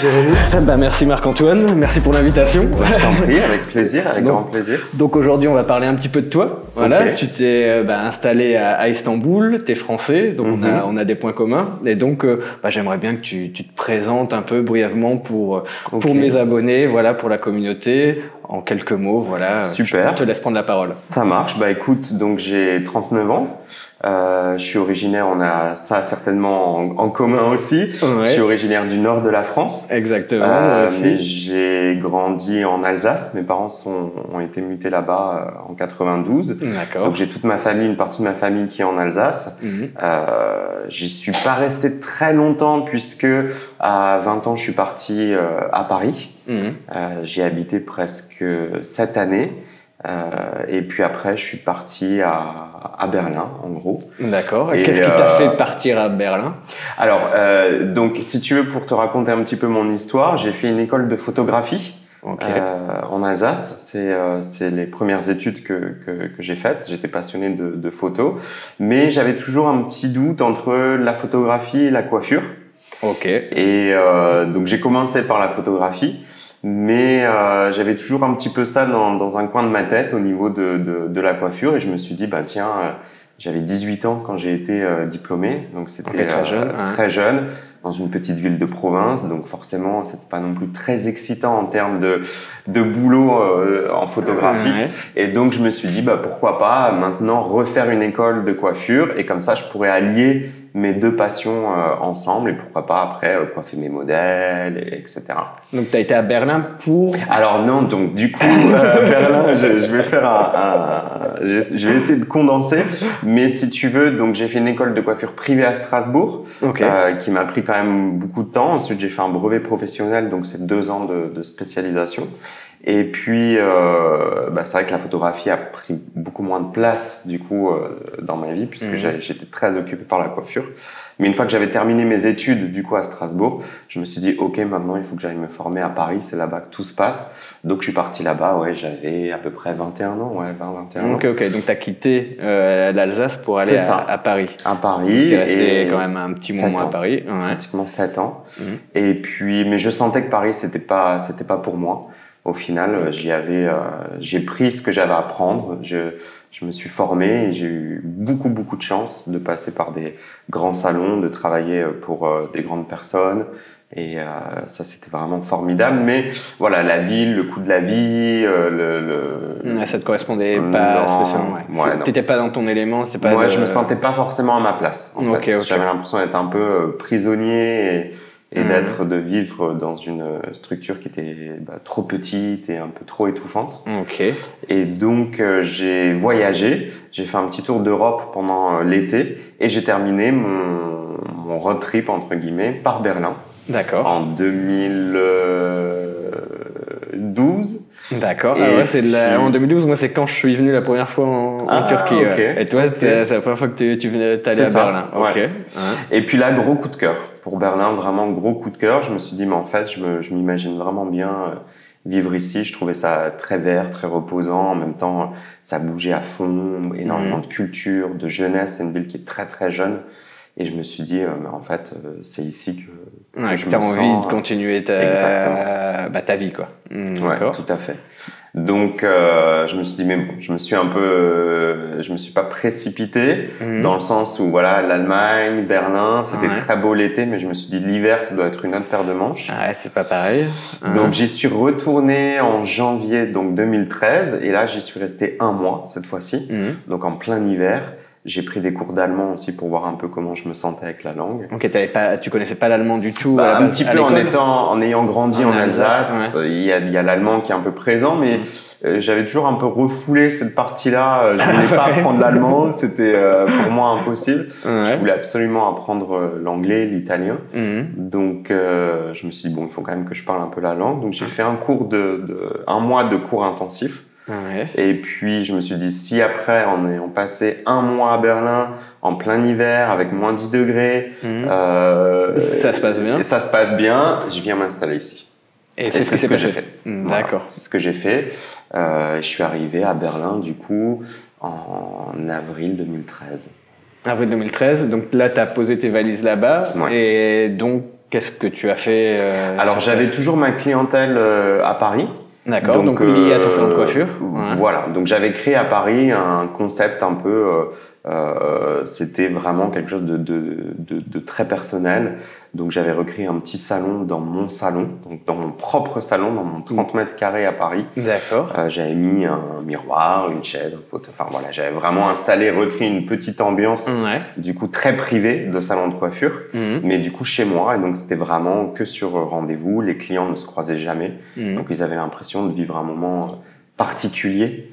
Jérémy. Merci Marc-Antoine, merci pour l'invitation. Je t'en prie, avec plaisir, avec grand plaisir. Donc aujourd'hui on va parler un petit peu de toi. Voilà, Okay. Tu t'es installé à Istanbul, tu es français, donc on a des points communs. Et donc j'aimerais bien que tu te présentes un peu brièvement pour mes abonnés, voilà, pour la communauté, en quelques mots. Voilà. Super. Je te laisse prendre la parole. Ça marche. Écoute, donc j'ai 39 ans. Je suis originaire, on a ça certainement en commun aussi. Ouais. Je suis originaire du nord de la France. Exactement. Mais j'ai grandi en Alsace. Mes parents ont été mutés là-bas en 92. D'accord. Donc j'ai toute ma famille, une partie de ma famille qui est en Alsace. J'y suis pas resté très longtemps puisque à 20 ans je suis parti à Paris. J'y ai habité presque 7 années. Et puis après, je suis parti à Berlin, en gros. D'accord. Et qu'est-ce qui t'a fait partir à Berlin? Alors, donc, si tu veux, pour te raconter un petit peu mon histoire, j'ai fait une école de photographie en Alsace. C'est les premières études que j'ai faites. J'étais passionné de photos, mais j'avais toujours un petit doute entre la photographie et la coiffure. Ok. Et donc, j'ai commencé par la photographie. Mais j'avais toujours un petit peu ça dans un coin de ma tête au niveau de la coiffure et je me suis dit tiens, j'avais 18 ans quand j'ai été diplômé, donc c'était très jeune dans une petite ville de province, donc forcément c'était pas non plus très excitant en termes de boulot en photographie. Et donc je me suis dit pourquoi pas maintenant refaire une école de coiffure et comme ça je pourrais allier mes deux passions ensemble et pourquoi pas après coiffer mes modèles, etc. Donc tu as été à Berlin pour... Alors non, donc du coup Berlin, je vais faire je vais essayer de condenser, mais si tu veux, donc j'ai fait une école de coiffure privée à Strasbourg, qui m'a pris quand même beaucoup de temps. Ensuite j'ai fait un brevet professionnel, donc c'est 2 ans de spécialisation. Et puis, c'est vrai que la photographie a pris beaucoup moins de place du coup dans ma vie puisque j'étais très occupé par la coiffure. Mais une fois que j'avais terminé mes études du coup à Strasbourg, je me suis dit ok, maintenant il faut que j'aille me former à Paris, c'est là-bas que tout se passe. Donc je suis parti là-bas, j'avais à peu près 21 ans, 20-21 ans. Ok, donc tu as quitté l'Alsace pour aller à Paris. À Paris. Tu es resté quand même un petit moment à Paris. Pratiquement 7 ans. Et puis, mais je sentais que Paris c'était pas pour moi. Au final, j'ai pris ce que j'avais à prendre. Je me suis formé et j'ai eu beaucoup de chance de passer par des grands salons, de travailler pour des grandes personnes. Et ça, c'était vraiment formidable. Mais voilà, la ville, le coût de la vie, ça te correspondait pas spécialement. T'étais pas dans ton élément, c'était pas. Moi, je me sentais pas forcément à ma place. En fait. J'avais l'impression d'être un peu prisonnier et de vivre dans une structure qui était trop petite et un peu trop étouffante. Et donc j'ai voyagé, j'ai fait un petit tour d'Europe pendant l'été et j'ai terminé mon road trip entre guillemets par Berlin. D'accord. En 2012. D'accord. En 2012, moi, c'est quand je suis venu la première fois en Turquie. Et toi, c'est la première fois que tu venais à Berlin. Et puis là, gros coup de cœur pour Berlin, vraiment gros coup de cœur. Je me suis dit, mais en fait, je m'imagine vraiment bien vivre ici. Je trouvais ça très vert, très reposant. En même temps, ça bougeait à fond, énormément de culture, de jeunesse. C'est une ville qui est très, très jeune. Et je me suis dit, en fait, c'est ici que tu as envie de continuer ta vie, quoi. Tout à fait. Donc, je me suis dit, mais bon, je me suis pas précipité dans le sens où, l'Allemagne, Berlin, c'était très beau l'été, mais je me suis dit, l'hiver, ça doit être une autre paire de manches. C'est pas pareil. Donc, j'y suis retourné en janvier, donc 2013, et là, j'y suis resté 1 mois, cette fois-ci, donc en plein hiver. J'ai pris des cours d'allemand aussi pour voir un peu comment je me sentais avec la langue. Ok, tu connaissais pas l'allemand du tout un petit peu en ayant grandi en Alsace. Il y a l'allemand qui est un peu présent, mais j'avais toujours un peu refoulé cette partie-là. Je voulais pas apprendre l'allemand, c'était pour moi impossible. Je voulais absolument apprendre l'anglais, l'italien. Donc je me suis dit il faut quand même que je parle un peu la langue. Donc j'ai fait un mois de cours intensifs. Et puis je me suis dit, si après on passé 1 mois à Berlin en plein hiver avec moins 10 degrés, ça se passe bien. Et ça se passe bien, je viens m'installer ici. Et c'est ce que j'ai fait. D'accord. C'est ce que j'ai fait. Je suis arrivé à Berlin du coup en avril 2013. Avril 2013, donc là tu as posé tes valises là-bas et donc Qu'est-ce que tu as fait Alors, j'avais toujours ma clientèle à Paris. D'accord, donc lié à ton salon de coiffure. Voilà, donc j'avais créé à Paris un concept un peu, c'était vraiment quelque chose de très personnel. Donc j'avais recréé un petit salon dans mon salon, donc dans mon propre salon, dans mon 30 mètres carrés à Paris. D'accord. J'avais mis un miroir, une chaise, un fauteuil, enfin voilà, j'avais vraiment installé, recréé une petite ambiance, du coup très privée de salon de coiffure, mais du coup chez moi, et donc c'était vraiment que sur rendez-vous, les clients ne se croisaient jamais, donc ils avaient l'impression de vivre un moment particulier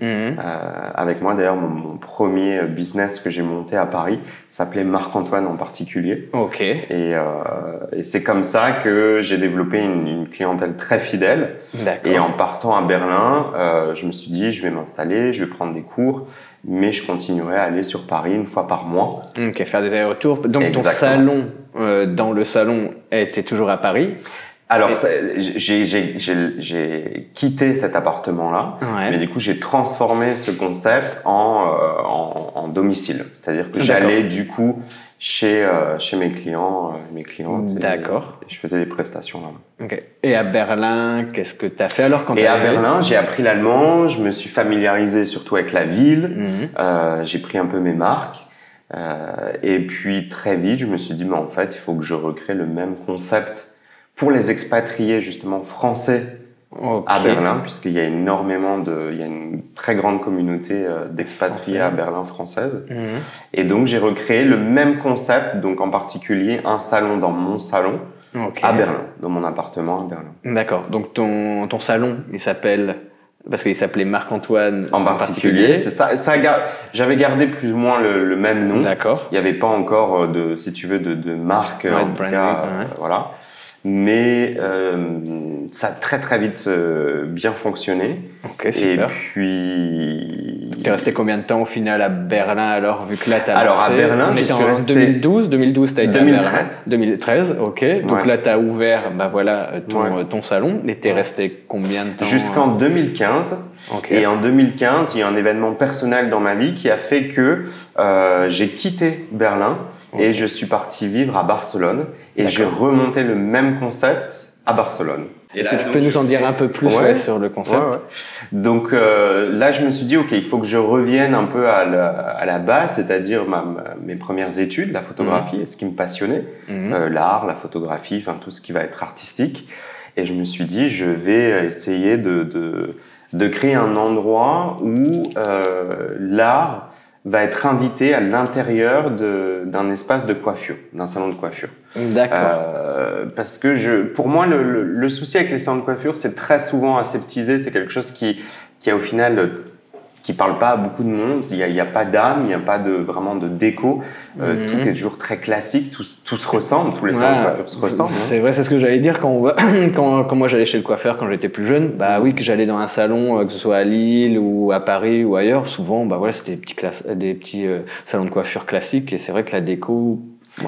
avec moi. D'ailleurs, mon premier business que j'ai monté à Paris s'appelait Marc-Antoine en particulier. Ok. Et c'est comme ça que j'ai développé une clientèle très fidèle. D'accord. Et en partant à Berlin, je me suis dit, je vais m'installer, je vais prendre des cours, mais je continuerai à aller sur Paris une fois par mois. Ok, faire des allers-retours. Donc Exactement. ton salon, dans le salon, était toujours à Paris? Alors, j'ai quitté cet appartement-là, mais du coup, j'ai transformé ce concept en domicile. C'est-à-dire que j'allais du coup chez mes clientes. D'accord. Et je faisais des prestations là-bas. Okay. Et à Berlin, qu'est-ce que tu as fait alors quand tu es arrivé ? Et à Berlin, j'ai appris l'allemand, je me suis familiarisé surtout avec la ville, j'ai pris un peu mes marques. Et puis très vite, je me suis dit, mais en fait, il faut que je recrée le même concept pour les expatriés justement français à Berlin, puisqu'il y a énormément il y a une très grande communauté d'expatriés à Berlin française. Et donc j'ai recréé le même concept, donc en particulier un salon dans mon salon à Berlin, dans mon appartement à Berlin. D'accord, donc ton salon, il s'appelle... Parce qu'il s'appelait Marc-Antoine en particulier. C'est ça. J'avais gardé plus ou moins le même nom. D'accord. Il n'y avait pas encore si tu veux, de marque, en tout cas, voilà. Mais ça a très très vite bien fonctionné. Ok, super. Et puis... Tu es resté combien de temps au final à Berlin alors, vu que là tu as Alors à Berlin, je suis resté... 2012 tu as été 2013. à Berlin. 2013, ok. Donc là tu as ouvert ton salon et tu es resté combien de temps? Jusqu'en 2015. Et en 2015, il y a un événement personnel dans ma vie qui a fait que j'ai quitté Berlin et je suis parti vivre à Barcelone et j'ai remonté le même concept à Barcelone. Est-ce que tu peux nous en dire un peu plus sur le concept? Donc là, je me suis dit, ok, il faut que je revienne un peu à la base, c'est-à-dire mes premières études, la photographie, ce qui me passionnait, l'art, la photographie, enfin tout ce qui va être artistique. Et je me suis dit, je vais essayer de créer un endroit où l'art va être invité à l'intérieur d'un espace de coiffure, d'un salon de coiffure. D'accord. Parce que pour moi, le souci avec les salons de coiffure, c'est très souvent aseptisé. C'est quelque chose qui a au final, qui parle pas à beaucoup de monde. Il y a pas d'âme, il y a pas vraiment de déco. Tout est toujours très classique. Tout se ressemble. Tous les salons de coiffure se ressemblent. C'est vrai, c'est ce que j'allais dire quand moi j'allais chez le coiffeur quand j'étais plus jeune. Bah oui, que j'allais dans un salon, que ce soit à Lille ou à Paris ou ailleurs. Souvent, c'était des petits salons de coiffure classiques. Et c'est vrai que la déco.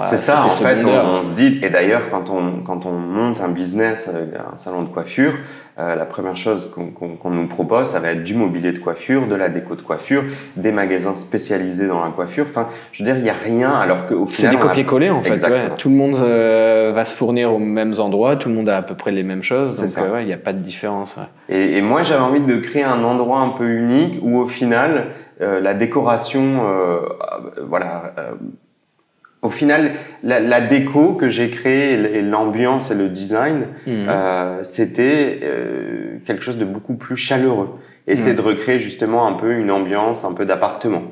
C'est ça, en fait, on se dit, et d'ailleurs, quand on monte un business, un salon de coiffure, la première chose qu'on nous propose, ça va être du mobilier de coiffure, de la déco de coiffure, des magasins spécialisés dans la coiffure. Enfin, je veux dire, il n'y a rien, alors qu'au final... C'est des copier-coller, en fait. Ouais. Tout le monde va se fournir aux mêmes endroits, tout le monde a à peu près les mêmes choses, donc il n'y a pas de différence. Ouais. Et moi, j'avais envie de créer un endroit un peu unique où, au final, la décoration, au final, la déco que j'ai créée et l'ambiance et le design, c'était quelque chose de beaucoup plus chaleureux. Essayer de recréer justement un peu une ambiance, un peu d'appartement.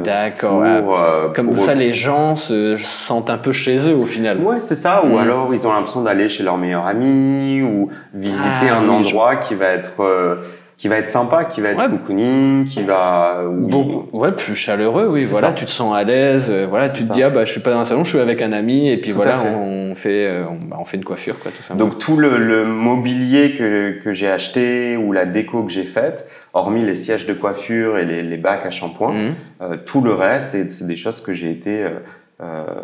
D'accord. Comme ça, les gens se sentent un peu chez eux au final. Ouais, c'est ça. Ou alors, ils ont l'impression d'aller chez leur meilleur ami ou visiter un endroit qui va être sympa, qui va être cocooning, qui va... plus chaleureux, oui. Voilà, tu te sens à l'aise. Tu te dis, je suis pas dans un salon, je suis avec un ami, et puis on fait une coiffure, quoi, tout simplement. Donc, tout le mobilier que j'ai acheté ou la déco que j'ai faite, hormis les sièges de coiffure et les bacs à shampoing, tout le reste, c'est des choses que j'ai été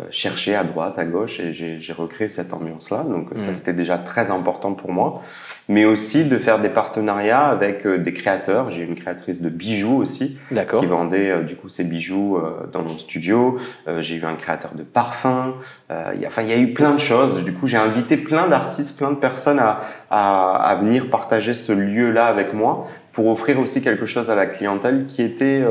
chercher à droite, à gauche, et j'ai recréé cette ambiance-là. Donc ça, c'était déjà très important pour moi. Mais aussi de faire des partenariats avec des créateurs. J'ai une créatrice de bijoux aussi, qui vendait du coup ses bijoux dans mon studio. J'ai eu un créateur de parfums. Il y a eu plein de choses. Du coup, j'ai invité plein d'artistes, plein de personnes à venir partager ce lieu-là avec moi pour offrir aussi quelque chose à la clientèle qui était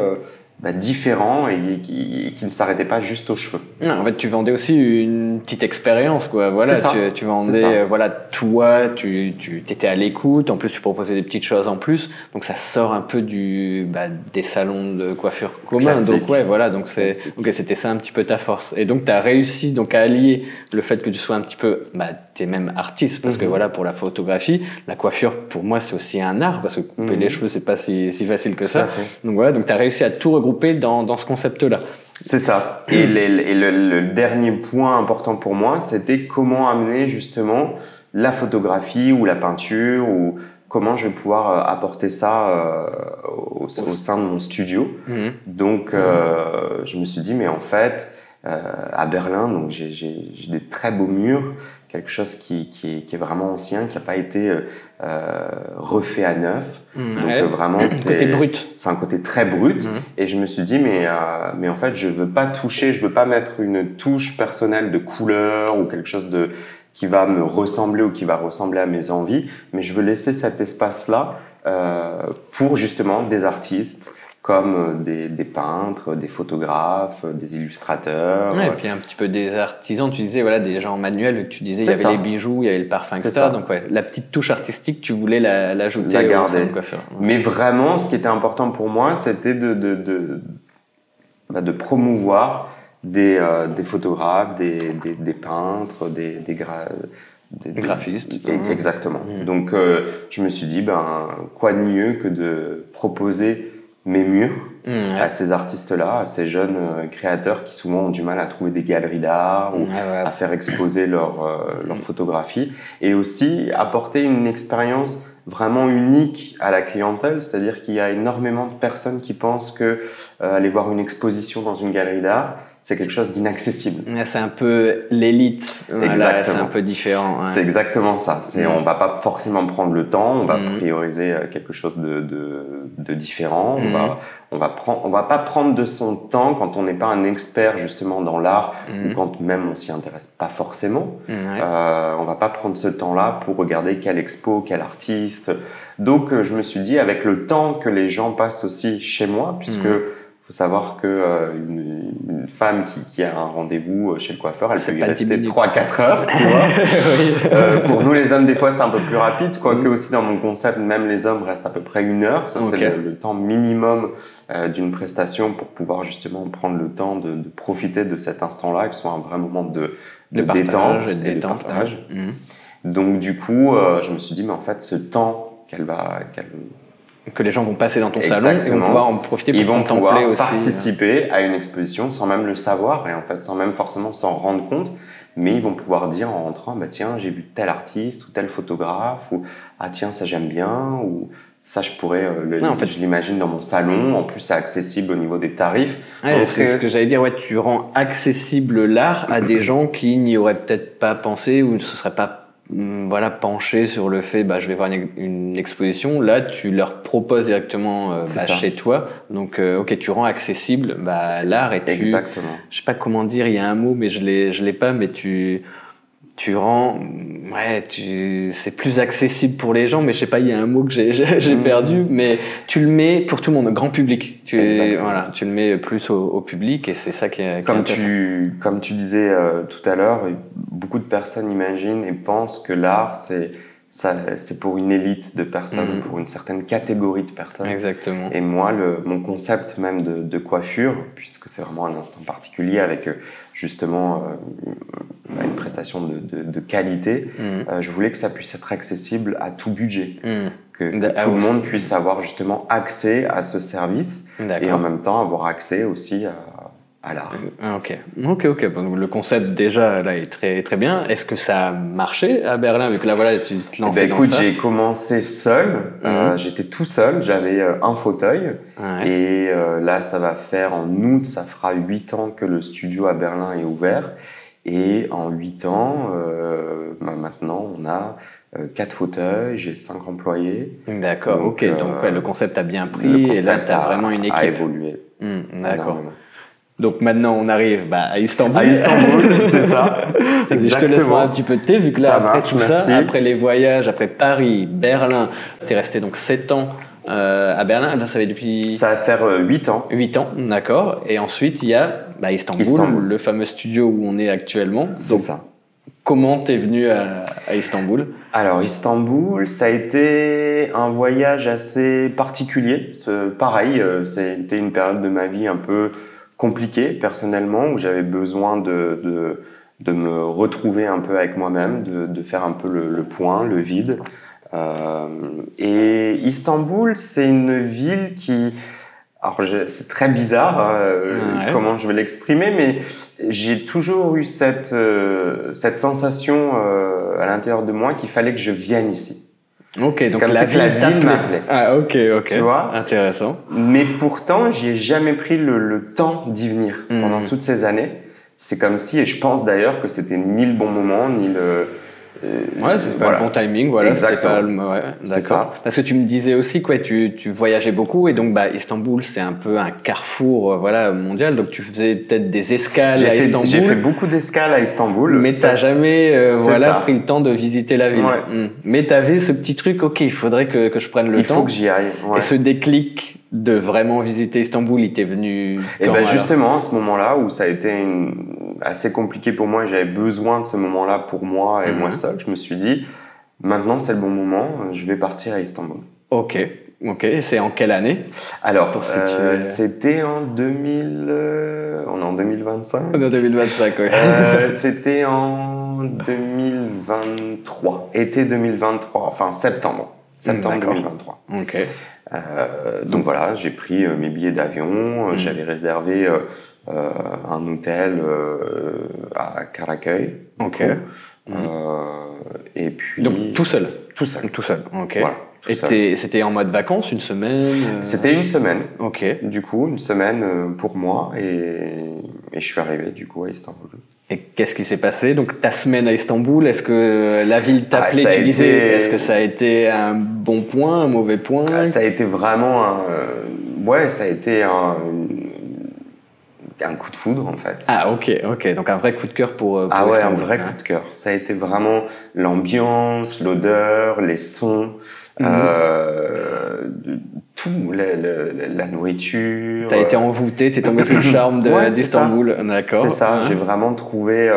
différent et qui ne s'arrêtait pas juste aux cheveux. Non, en fait, tu vendais aussi une petite expérience, quoi. Voilà, tu vendais, voilà, toi, tu étais à l'écoute. En plus, tu proposais des petites choses en plus. Donc, ça sort un peu des salons de coiffure communs. Donc, ouais, voilà. Donc, c'était ça un petit peu ta force. Et donc, tu as réussi donc à allier le fait que tu sois un petit peu, t'es même artiste parce que voilà, pour la photographie, la coiffure, pour moi, c'est aussi un art parce que couper les cheveux, c'est pas si facile que ça. Donc, voilà. Donc, tu as réussi à tout regrouper dans ce concept-là. C'est ça. Et le dernier point important pour moi, c'était comment amener justement la photographie ou la peinture ou comment je vais pouvoir apporter ça au sein de mon studio. Donc, je me suis dit, mais en fait, à Berlin, donc j'ai des très beaux murs, quelque chose qui est vraiment ancien, qui n'a pas été refait à neuf. Donc vraiment, c'est un côté très brut. Et je me suis dit, mais en fait, je veux pas toucher, je veux pas mettre une touche personnelle de couleur ou quelque chose qui va me ressembler ou qui va ressembler à mes envies, mais je veux laisser cet espace-là pour justement des artistes, comme des peintres, des photographes, des illustrateurs. Ouais, et puis un petit peu des artisans, tu disais, voilà, des gens manuels, tu disais, il y avait les bijoux, il y avait le parfum, etc. Donc, ouais, la petite touche artistique, tu voulais l'ajouter la garder. Au sein de coiffure. Mais vraiment, ce qui était important pour moi, c'était de promouvoir des photographes, des peintres, des graphistes. Exactement. Donc, je me suis dit, quoi de mieux que de proposer mes murs à ces artistes-là, à ces jeunes créateurs qui souvent ont du mal à trouver des galeries d'art ou à faire exposer leur photographie, et aussi apporter une expérience vraiment unique à la clientèle, c'est-à-dire qu'il y a énormément de personnes qui pensent que aller voir une exposition dans une galerie d'art, c'est quelque chose d'inaccessible. C'est un peu l'élite. Voilà, c'est un peu différent. Ouais. C'est exactement ça. On va pas forcément prendre le temps, on va prioriser quelque chose de différent. On va pas prendre de son temps quand on n'est pas un expert justement dans l'art ou quand même on s'y intéresse pas forcément. On va pas prendre ce temps-là pour regarder quelle expo, quel artiste. Donc je me suis dit, avec le temps que les gens passent aussi chez moi, puisque faut savoir que une femme qui a un rendez-vous chez le coiffeur, elle peut y rester 3-4 heures, tu vois. Pour nous les hommes, des fois c'est un peu plus rapide, quoique aussi dans mon concept, même les hommes restent à peu près 1 heure. Ça c'est le temps minimum d'une prestation pour pouvoir justement prendre le temps de profiter de cet instant-là, que ce soit un vrai moment de détente et de partage. Donc du coup, je me suis dit, mais en fait ce temps que les gens vont passer dans ton salon, ils vont pouvoir en profiter pour contempler aussi. Ils vont pouvoir participer à une exposition sans même le savoir et en fait sans même forcément s'en rendre compte, mais ils vont pouvoir dire en rentrant, tiens, j'ai vu tel artiste ou tel photographe, ou ah tiens, ça j'aime bien, ou ça je pourrais, je l'imagine dans mon salon. En plus c'est accessible au niveau des tarifs. Ouais, c'est ce que j'allais dire, tu rends accessible l'art à des gens qui n'y auraient peut-être pas pensé ou ne se seraient pas penché sur le fait je vais voir une exposition. Là tu leur proposes directement chez toi, donc tu rends accessible l'art et exactement. Je sais pas comment dire, il y a un mot mais je l'ai pas, mais tu rends c'est plus accessible pour les gens, mais je sais pas, il y a un mot que j'ai perdu, mais tu le mets pour tout le monde, grand public, tu le mets plus au public, et c'est ça qui est comme tu disais tout à l'heure, beaucoup de personnes imaginent et pensent que l'art c'est pour une élite de personnes, pour une certaine catégorie de personnes. Exactement. Et moi, mon concept même de coiffure, puisque c'est vraiment un instant particulier avec justement une prestation de qualité, je voulais que ça puisse être accessible à tout budget, que tout le monde puisse avoir justement accès à ce service et en même temps avoir accès aussi à l'art. Ok. Bon, le concept déjà là est très très bien. Est-ce que ça a marché à Berlin vu que là voilà tu te lances dans écoute, ça? j'ai commencé seul. J'étais tout seul. J'avais un fauteuil. Ouais. Et là, ça va faire en août, ça fera 8 ans que le studio à Berlin est ouvert. Et en 8 ans, maintenant, on a 4 fauteuils, j'ai 5 employés. D'accord. Donc le concept a bien pris et là tu as vraiment une équipe. A évolué. D'accord. Donc maintenant, on arrive à Istanbul. À Istanbul, c'est ça. Je te laisse un petit peu de thé, vu que là, après marche, tout ça, après les voyages, après Paris, Berlin, tu es resté donc 7 ans à Berlin. Là, ça va depuis... Ça va faire 8 ans. 8 ans, d'accord. Et ensuite, il y a Istanbul, le fameux studio où on est actuellement. C'est ça. Comment t'es venu à Istanbul? Alors, Istanbul, ça a été un voyage assez particulier. Pareil, c'était une période de ma vie un peu compliquée, personnellement, où j'avais besoin de me retrouver un peu avec moi-même, de faire un peu le point, le vide. Et Istanbul, c'est une ville qui... Alors, c'est très bizarre comment je vais l'exprimer, mais j'ai toujours eu cette sensation à l'intérieur de moi qu'il fallait que je vienne ici. Ok, c'est donc comme si la ville m'appelait. Ah, ok. Tu vois ? Intéressant. Mais pourtant, j'y ai jamais pris le temps d'y venir pendant toutes ces années. C'est comme si, et je pense d'ailleurs que c'était ni le bon moment, ni le... c'est pas le bon timing, voilà. Exactement. D'accord. Parce que tu me disais aussi que tu voyageais beaucoup et donc Istanbul c'est un peu un carrefour mondial, donc tu faisais peut-être des escales à Istanbul. J'ai fait beaucoup d'escales à Istanbul. Mais t'as jamais pris le temps de visiter la ville. Ouais. Mais t'avais ce petit truc, ok, il faudrait que je prenne le temps. Il faut que j'y aille. Ouais. Et ce déclic de vraiment visiter Istanbul, il t'est venu quand? Et justement, à ce moment-là où ça a été assez compliqué pour moi, j'avais besoin de ce moment-là pour moi et moi seul, je me suis dit, maintenant c'est le bon moment, je vais partir à Istanbul. Ok. Et c'est en quelle année? Alors, c'était en 2000... on est en 2025. On est en 2025, oui. C'était en 2023, été 2023, enfin septembre 2023. Ok. Donc voilà, j'ai pris mes billets d'avion, j'avais réservé un hôtel à Karaköy. Ok. Et puis... Donc tout seul. Ok. Voilà, et c'était en mode vacances, une semaine C'était une semaine. Ok. Du coup, une semaine pour moi et je suis arrivé du coup à Istanbul. Et qu'est-ce qui s'est passé? Donc ta semaine à Istanbul, est-ce que la ville t'appelait? Disais, est-ce que ça a été un bon point, un mauvais point? Ça a été vraiment ça a été un coup de foudre en fait. Ah ok. Donc un vrai coup de cœur pour Istanbul. Un vrai coup de cœur. Ça a été vraiment l'ambiance, l'odeur, les sons, tout, la nourriture. T'as été envoûté, t'es tombé sous le charme d'Istanbul. D'accord. C'est ça, j'ai vraiment trouvé...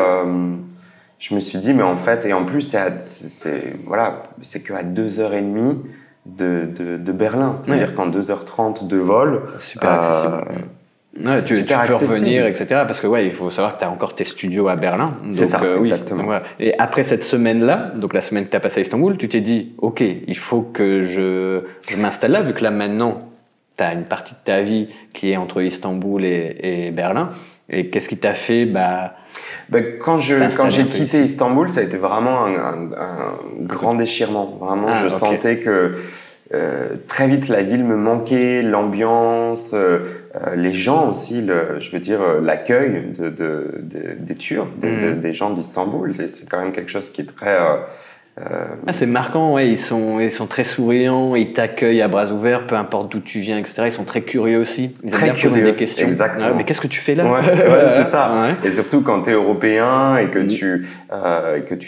je me suis dit, mais en fait, et en plus, c'est qu'à 2h30 de Berlin. C'est-à-dire qu'en 2h30 de vol... Super accessible. Tu peux revenir, etc. Parce que il faut savoir que tu as encore tes studios à Berlin. C'est ça, exactement. Donc, voilà. Et après cette semaine-là, donc la semaine que tu as passée à Istanbul, tu t'es dit, ok, il faut que je m'installe là, vu que là maintenant, tu as une partie de ta vie qui est entre Istanbul et Berlin. Et qu'est-ce qui t'a fait quand j'ai quitté Istanbul, ça a été vraiment un grand déchirement. Vraiment, je sentais que très vite la ville me manquait, l'ambiance, les gens aussi, l'accueil des Turcs, des gens d'Istanbul. C'est quand même quelque chose qui est très... c'est marquant, ils sont très souriants, ils t'accueillent à bras ouverts, peu importe d'où tu viens, etc. Ils sont très curieux aussi. Ils aiment bien poser des questions. Exactement. Mais qu'est-ce que tu fais là? C'est ça. Et surtout quand tu es européen et que tu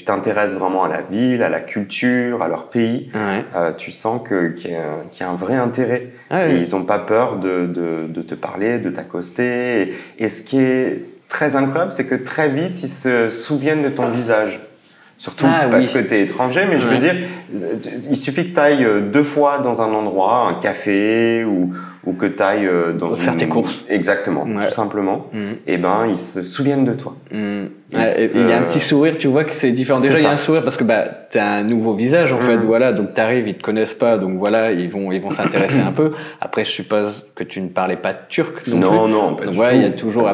t'intéresses vraiment à la ville, à la culture, à leur pays, tu sens qu'il y a un vrai intérêt. Et ils n'ont pas peur de te parler, de t'accoster. Et ce qui est très incroyable, c'est que très vite, ils se souviennent de ton visage. Surtout parce que tu es étranger, mais je veux dire, Il suffit que tu ailles 2 fois dans un endroit, un café ou que tu ailles dans faire tes courses. Exactement, tout simplement. Et ben, ils se souviennent de toi. Il y a un petit sourire, tu vois que c'est différent. Déjà, il y a un sourire parce que tu as un nouveau visage, en fait. Voilà, donc tu arrives, ils te connaissent pas, donc voilà, ils vont s'intéresser un peu. Après, je suppose que tu ne parlais pas turc non plus. Non, pas donc du voilà, tout. Il y a toujours,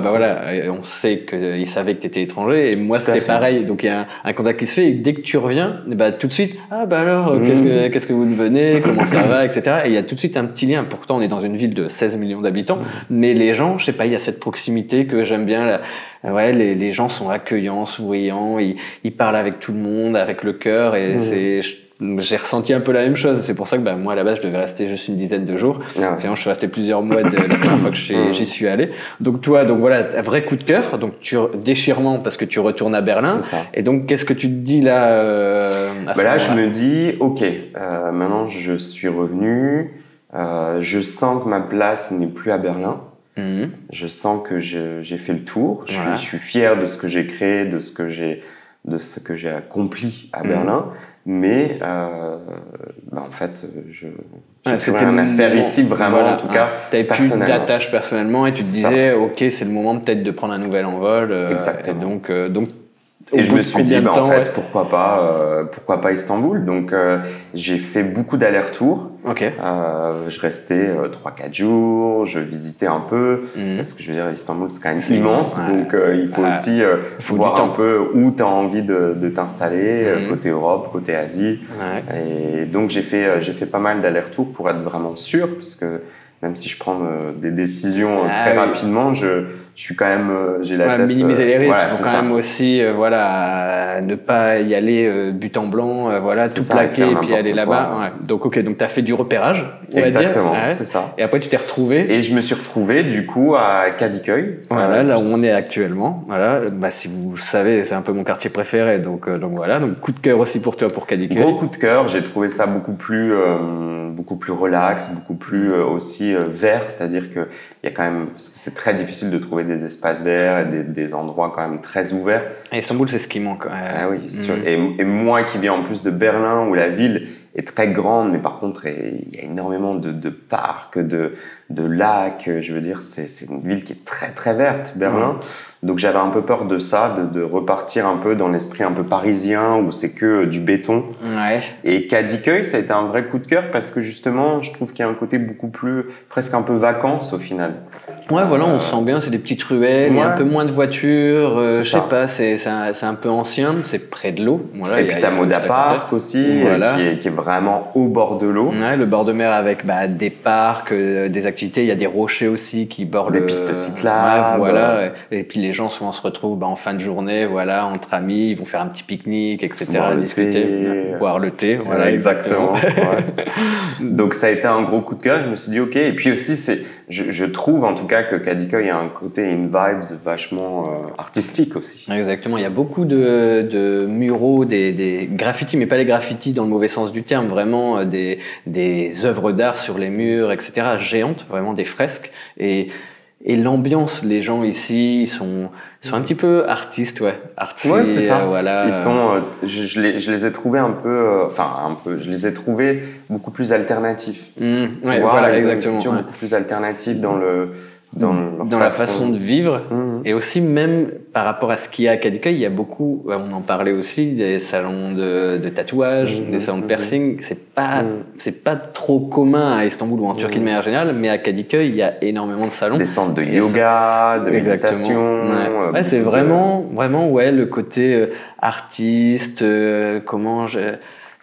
on sait qu'ils savaient que tu étais étranger, et moi, c'était pareil. Donc il y a un contact qui se fait, et dès que tu reviens, tout de suite, alors, qu'est-ce que vous devenez, comment ça va, etc. Et il y a tout de suite un petit lien. Pourtant, on est dans une ville de 16 millions d'habitants, mais les gens, je sais pas, il y a cette proximité que j'aime bien. Les gens sont accueillants, souriants, ils parlent avec tout le monde, avec le cœur, et j'ai ressenti un peu la même chose. C'est pour ça que moi, à la base, je devais rester juste une dizaine de jours. Finalement, je suis resté plusieurs mois de la première fois que j'y suis allé. Donc toi, un vrai coup de cœur. Donc déchirement parce que tu retournes à Berlin. C'est ça. Et donc, qu'est-ce que tu te dis là là, je me dis, ok, maintenant je suis revenu. Je sens que ma place n'est plus à Berlin. Je sens que j'ai fait le tour. Je suis fier de ce que j'ai créé, de ce que j'ai accompli à Berlin. Mais en fait, je n'ai plus rien à faire ici, vraiment, en tout cas, personnellement. Tu avais plus d'attache personnellement et tu te disais, ok, c'est le moment peut-être de prendre un nouvel envol. Exactement. Et je me suis dit, en fait, pourquoi pas Istanbul. Donc, j'ai fait beaucoup d'allers-retours. Je restais 3-4 jours, je visitais un peu. Parce que je veux dire, Istanbul, c'est quand même immense. Donc, il faut aussi voir un peu où tu as envie de t'installer, côté Europe, côté Asie. Et donc, j'ai fait pas mal d'allers-retours pour être vraiment sûr. Parce que même si je prends des décisions très rapidement, je suis quand même, j'ai la tête. Minimiser les risques, il faut quand même aussi, ne pas y aller but en blanc, tout plaquer et puis aller là-bas. Donc, donc tu as fait du repérage, on va dire. Exactement, c'est ça. Et après, tu t'es retrouvé. Et je me suis retrouvé, du coup, à Kadıköy. Là où on est actuellement. Si vous savez, c'est un peu mon quartier préféré. Donc voilà. Donc, coup de cœur aussi pour toi, pour Kadıköy. Gros coup de cœur. J'ai trouvé ça beaucoup plus relax, beaucoup plus aussi vert. C'est-à-dire que il y a quand même, parce que c'est très difficile de trouver des espaces verts et des endroits quand même très ouverts. Et Istanbul, c'est ce qui manque. Oui, sûr. Et moi qui viens en plus de Berlin, où la ville est très grande, mais par contre, il y a énormément de parcs, de lacs. Je veux dire, c'est une ville qui est très, très verte, Berlin. Donc, j'avais un peu peur de ça, de repartir un peu dans l'esprit un peu parisien, où c'est que du béton. Et Kadıköy, ça a été un vrai coup de cœur, parce que justement, je trouve qu'il y a un côté beaucoup plus, presque un peu vacances, au final. On se sent bien, c'est des petites ruelles, il y a un peu moins de voitures, je sais pas, c'est un peu ancien, c'est près de l'eau. Et puis t'as Moda Park aussi, qui est vraiment au bord de l'eau. Le bord de mer avec des parcs, des activités, il y a des rochers aussi qui bordent... Des pistes cyclables. Et puis les gens souvent se retrouvent en fin de journée, entre amis, ils vont faire un petit pique-nique, etc., discuter, boire le thé. Exactement. Donc ça a été un gros coup de cœur, je me suis dit ok, et puis aussi je trouve en tout cas que Kadıköy a un côté, une vibes vachement artistique aussi. Exactement, il y a beaucoup de muraux, des graffitis, mais pas les graffitis dans le mauvais sens du terme, vraiment des œuvres d'art sur les murs, etc., géantes, vraiment des fresques. Et l'ambiance, les gens ici, ils sont un petit peu artistes, c'est ça. Ils sont, je les ai trouvés je les ai trouvés beaucoup plus alternatifs. Exactement. Beaucoup plus alternatifs dans la façon de vivre. Et aussi, même par rapport à ce qu'il y a à Kadıköy, il y a beaucoup, on en parlait aussi, des salons de tatouage, des salons de piercing. C'est pas trop commun à Istanbul ou en Turquie de manière générale, mais à Kadıköy, il y a énormément de salons. Des centres de yoga, de méditation. C'est vraiment le côté artiste,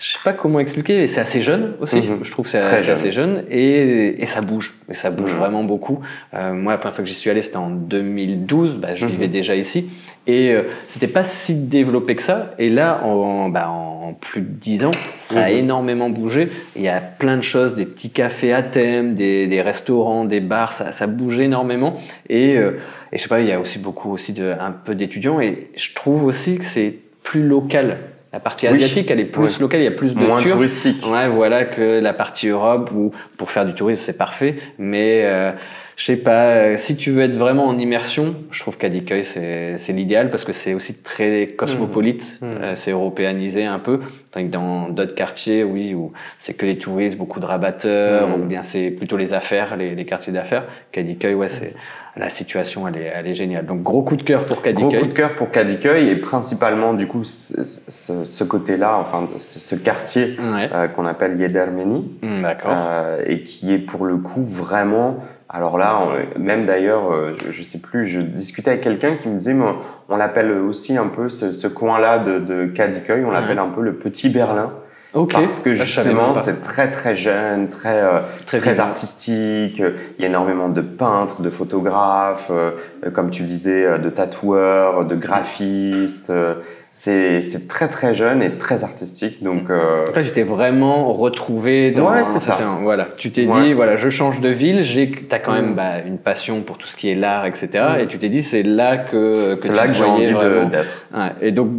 je sais pas comment expliquer, mais c'est assez jeune aussi. Je trouve que c'est assez jeune et ça bouge. Et ça bouge vraiment beaucoup. Moi, la première fois que j'y suis allé, c'était en 2012. Je vivais déjà ici. Et c'était pas si développé que ça. Et là, en plus de 10 ans, ça a énormément bougé. Il y a plein de choses, des petits cafés à thème, des restaurants, des bars. Ça bouge énormément. Et je sais pas, il y a aussi beaucoup un peu d'étudiants. Et je trouve aussi que c'est plus local La partie asiatique, elle est plus locale, il y a plus de moins Turcs. Touristique. Ouais, voilà, que la partie Europe, où pour faire du tourisme, c'est parfait. Mais je sais pas, si tu veux être vraiment en immersion, je trouve qu'Adiköy, c'est l'idéal parce que c'est aussi très cosmopolite, c'est européanisé un peu. Tandis que dans d'autres quartiers, oui, où c'est que les touristes, beaucoup de rabatteurs, ou bien c'est plutôt les affaires, les quartiers d'affaires, qu'Adiköy, ouais, c'est... La situation, elle est géniale. Donc, gros coup de cœur pour Kadıköy. Gros coup de cœur pour Kadıköy et principalement, du coup, ce côté-là, enfin, ce quartier qu'on appelle Yedermeni. D'accord. Et qui est pour le coup vraiment... Alors là, même d'ailleurs, je sais plus, je discutais avec quelqu'un qui me disait, mais on l'appelle aussi un peu ce coin-là de Kadıköy, on l'appelle un peu le petit Berlin. Okay. Parce que justement, c'est très très jeune, très artistique. Il y a énormément de peintres, de photographes, comme tu le disais, de tatoueurs, de graphistes. C'est très très jeune et très artistique. Donc là, tu t'es vraiment retrouvé dans. Ouais, c'est ça. Voilà, tu t'es dit, voilà, je change de ville. T'as quand même une passion pour tout ce qui est l'art, etc. Et tu t'es dit, c'est là que c'est là que j'ai envie d'être. Ouais. Et donc,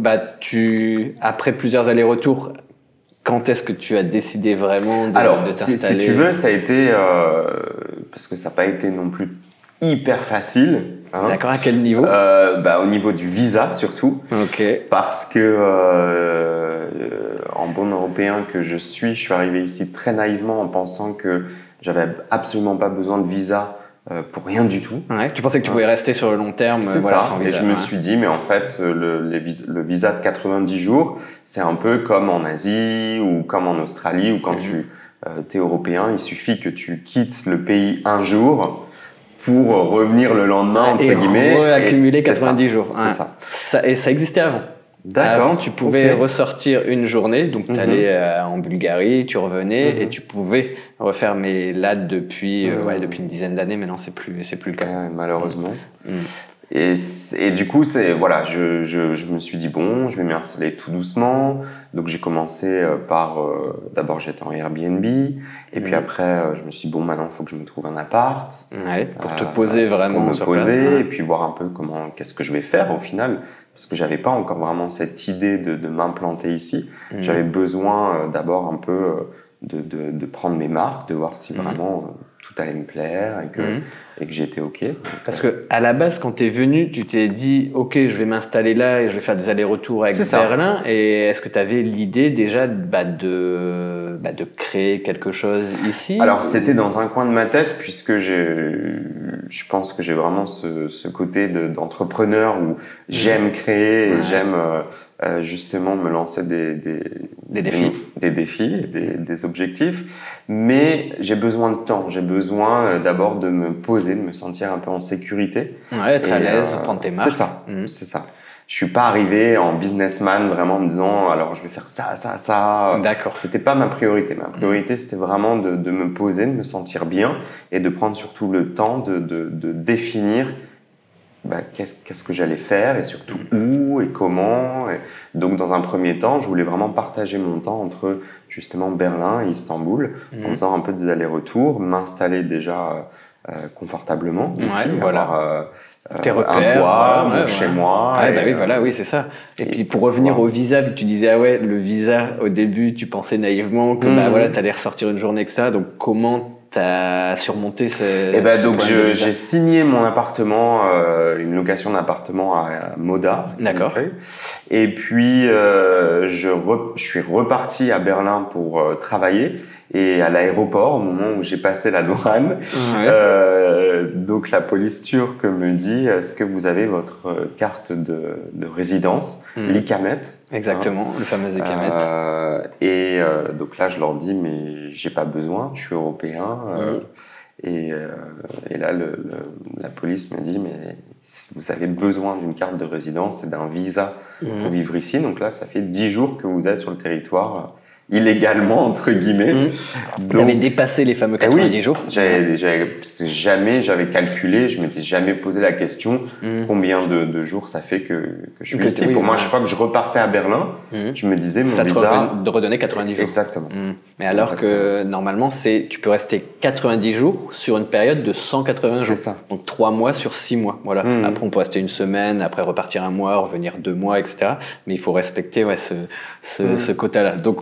après plusieurs allers-retours. Quand est-ce que tu as décidé vraiment de t'installer ? Si tu veux, ça a été... parce que ça n'a pas été non plus hyper facile. Hein. D'accord, à quel niveau ? Au niveau du visa, surtout. Ok. Parce que, en bon européen que je suis arrivé ici très naïvement en pensant que j'avais absolument pas besoin de visa pour rien du tout. Ouais, tu pensais que tu pouvais rester sur le long terme sans visa. Et je me suis dit, mais en fait, le visa de 90 jours, c'est un peu comme en Asie ou comme en Australie, ou quand tu es européen, il suffit que tu quittes le pays un jour pour revenir le lendemain, entre guillemets. Et accumuler 90 jours. C'est ça. Et ça existait avant. D'accord. Avant, tu pouvais ressortir une journée, donc tu allais en Bulgarie, tu revenais et tu pouvais refaire. Mais là, depuis une dizaine d'années, maintenant, c'est plus le cas. Malheureusement. Et du coup, je me suis dit, bon, je vais m'installer tout doucement. Donc, j'ai commencé par... d'abord, j'étais en Airbnb. Et puis après, je me suis dit, bon, maintenant, il faut que je me trouve un appart. Ouais, pour te poser vraiment. Pour me poser et puis voir un peu qu'est-ce que je vais faire au final. Parce que j'avais pas encore vraiment cette idée de m'implanter ici. J'avais besoin d'abord un peu de prendre mes marques, de voir si vraiment tout allait me plaire et que j'étais OK. Parce que à la base, quand tu es venu, tu t'es dit OK, je vais m'installer là et je vais faire des allers-retours avec Berlin. Et est-ce que tu avais l'idée déjà de créer quelque chose ici ? Alors, c'était dans un coin de ma tête, puisque je pense que j'ai vraiment ce côté d'entrepreneur où j'aime créer et j'aime justement me lancer des défis, des objectifs. Mais j'ai besoin de temps. J'ai besoin d'abord de me poser, de me sentir un peu en sécurité. Ouais, être à l'aise, prendre tes marques. C'est ça. Je suis pas arrivé en businessman vraiment en me disant alors je vais faire ça. D'accord. C'était pas ma priorité. Ma priorité c'était vraiment de me poser, de me sentir bien et de prendre surtout le temps de définir qu'est-ce que j'allais faire et surtout où et comment. Donc dans un premier temps, je voulais vraiment partager mon temps entre justement Berlin et Istanbul en faisant un peu des allers-retours, m'installer déjà confortablement ici, avoir tes repères, un toit chez moi. Oui, c'est ça. Et puis pour revenir au visa, tu disais le visa au début, tu pensais naïvement que tu allais ressortir une journée, etc. Donc comment t'as surmonté donc j'ai signé mon appartement, une location d'appartement à Moda. D'accord. Et puis je suis reparti à Berlin pour travailler. Et à l'aéroport, au moment où j'ai passé la douane, donc la police turque me dit est-ce que vous avez votre carte de résidence, l'ikamet. Exactement, le fameux ikamet. Donc là, je leur dis mais j'ai pas besoin, je suis européen. Et là, la police me dit mais vous avez besoin d'une carte de résidence et d'un visa pour vivre ici. Donc là, ça fait 10 jours que vous êtes sur le territoire illégalement, entre guillemets. Tu avais dépassé les fameux 90 jours. Jamais j'avais calculé, je m'étais jamais posé la question combien de jours ça fait que je suis ici. Pour moi, chaque fois que je repartais à Berlin, je me disais mon visa... de redonner 90 jours. Exactement. Mais alors que normalement, tu peux rester 90 jours sur une période de 180 jours. C'est ça. Donc 3 mois sur 6 mois. Voilà. Après, on peut rester une semaine, après repartir un mois, revenir 2 mois, etc. Mais il faut respecter ce quota-là. Donc,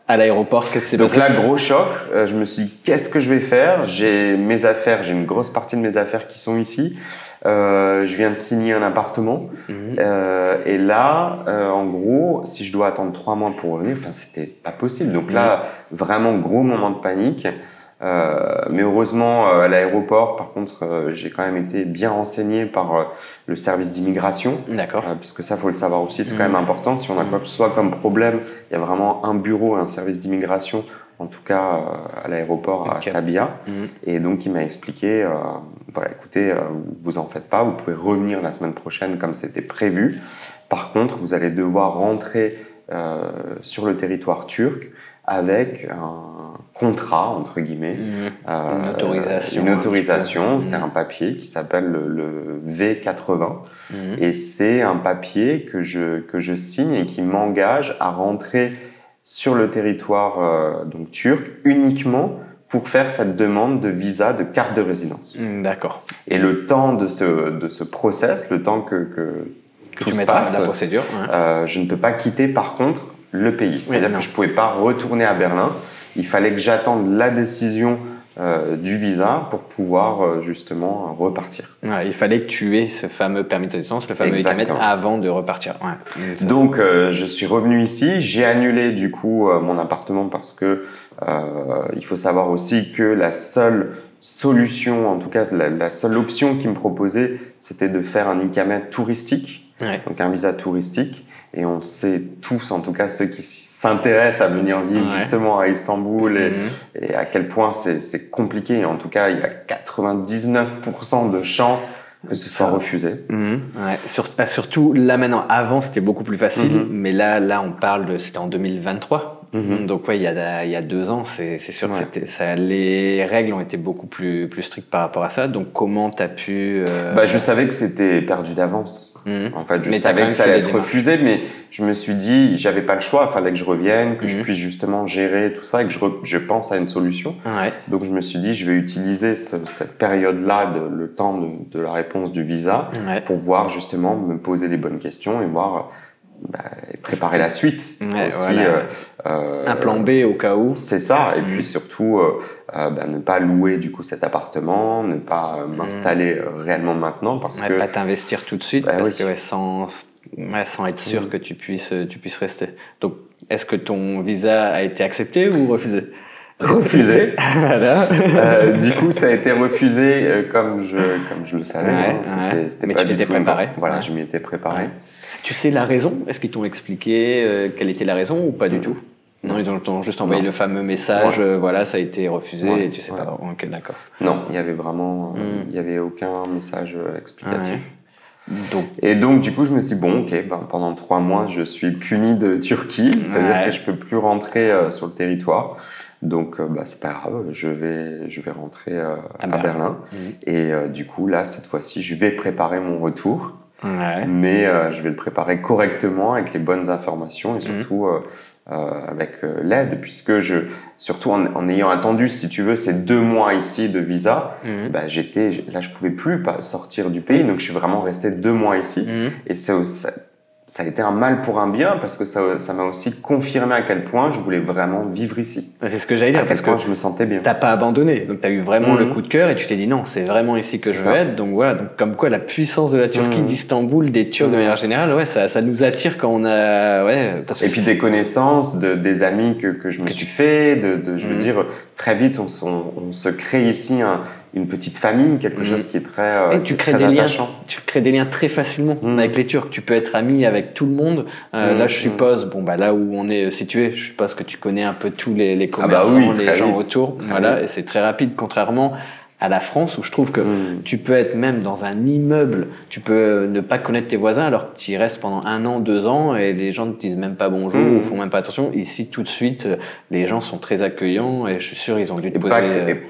à l'aéroport, qu'est-ce que c'est passé ? Donc là, gros choc. Je me suis dit, qu'est-ce que je vais faire ? J'ai mes affaires, j'ai une grosse partie de mes affaires qui sont ici. Je viens de signer un appartement. Et là, en gros, si je dois attendre 3 mois pour revenir, c'était pas possible. Donc là, vraiment gros moment de panique. Mais heureusement, à l'aéroport, par contre, j'ai quand même été bien renseigné par le service d'immigration. D'accord. Puisque ça, faut le savoir aussi, c'est quand même important. Si on a quoi que ce soit comme problème, il y a vraiment un bureau, un service d'immigration, en tout cas à l'aéroport à Sabia. Et donc, il m'a expliqué, écoutez, vous en faites pas, vous pouvez revenir la semaine prochaine comme c'était prévu. Par contre, vous allez devoir rentrer sur le territoire turc avec un contrat, entre guillemets. Une autorisation. C'est un papier qui s'appelle le V80. Et c'est un papier que je signe et qui m'engage à rentrer sur le territoire donc turc uniquement pour faire cette demande de visa de carte de résidence. D'accord. Et le temps de ce process, le temps que tout se passe, la procédure, je ne peux pas quitter par contre le pays. C'est-à-dire que je ne pouvais pas retourner à Berlin. Il fallait que j'attende la décision du visa pour pouvoir justement repartir. Il fallait que tu aies ce fameux permis de résidence, le fameux ICAMET, avant de repartir. Donc je suis revenu ici, j'ai annulé du coup mon appartement parce que il faut savoir aussi que la seule solution, en tout cas la seule option qui me proposait, c'était de faire un ICAMET touristique, donc un visa touristique. Et on sait tous, en tout cas ceux qui s'intéressent à venir vivre justement à Istanbul et à quel point c'est compliqué. Et en tout cas, il y a 99% de chances que ce soit refusé. Surtout là maintenant, avant c'était beaucoup plus facile, mais là on parle c'était en 2023. Donc il y a 2 ans, c'est sûr que les règles ont été beaucoup plus strictes par rapport à ça. Donc comment tu as pu... je savais que c'était perdu d'avance. En fait, je savais que ça allait être refusé, mais je me suis dit, j'avais pas le choix, il fallait que je revienne, que je puisse justement gérer tout ça et que je pense à une solution. Donc je me suis dit, je vais utiliser cette période-là, le temps de la réponse du visa, pour voir justement me poser les bonnes questions et voir... et préparer la suite aussi, un plan B au cas où. C'est ça, et puis surtout ne pas louer du coup cet appartement, ne pas m'installer réellement maintenant parce que pas t'investir tout de suite parce que sans être sûr que tu puisses rester. Donc est-ce que ton visa a été accepté ou refusé? Refusé. Voilà. Du coup, ça a été refusé comme je le savais. C'était mais pas tu t'étais préparé. Voilà, je m'y étais préparé. Tu sais la raison? Est-ce qu'ils t'ont expliqué quelle était la raison ou pas du tout? Non, ils ont juste envoyé le fameux message, voilà, ça a été refusé et tu sais pas. Ok, d'accord. Non, il y avait vraiment, il y avait aucun message explicatif. Et donc, du coup, je me suis dit, bon, ok, pendant 3 mois, je suis puni de Turquie, c'est-à-dire que je peux plus rentrer sur le territoire. Donc, c'est pas grave, je vais rentrer à Berlin. Et du coup, là, cette fois-ci, je vais préparer mon retour. Mais je vais le préparer correctement avec les bonnes informations et surtout avec l'aide, puisque surtout en ayant attendu, si tu veux, ces 2 mois ici de visa, là je pouvais plus sortir du pays, donc je suis vraiment resté 2 mois ici. Et ça a été un mal pour un bien parce que ça m'a aussi confirmé à quel point je voulais vraiment vivre ici. C'est ce que j'allais dire, parce que je me sentais bien. T'as pas abandonné, donc t'as eu vraiment le coup de cœur et tu t'es dit non, c'est vraiment ici que je veux être. Donc voilà, donc comme quoi la puissance de la Turquie, d'Istanbul, des Turcs de manière générale, ça nous attire quand on a et puis des connaissances, des amis que je me suis fait, je veux dire très vite on se crée ici une petite famille, quelque chose qui est très, très attachant. Tu crées des liens très facilement avec les Turcs. Tu peux être ami avec tout le monde. Là, je suppose, là où on est situé, je suppose que tu connais un peu tous les commerçants, les gens autour. Voilà, et c'est très rapide, contrairement à la France, où je trouve que tu peux être même dans un immeuble, tu peux ne pas connaître tes voisins alors que tu y restes pendant 1 an, 2 ans et les gens ne te disent même pas bonjour ou font même pas attention. Ici, tout de suite, les gens sont très accueillants et je suis sûr ils ont dû te poser...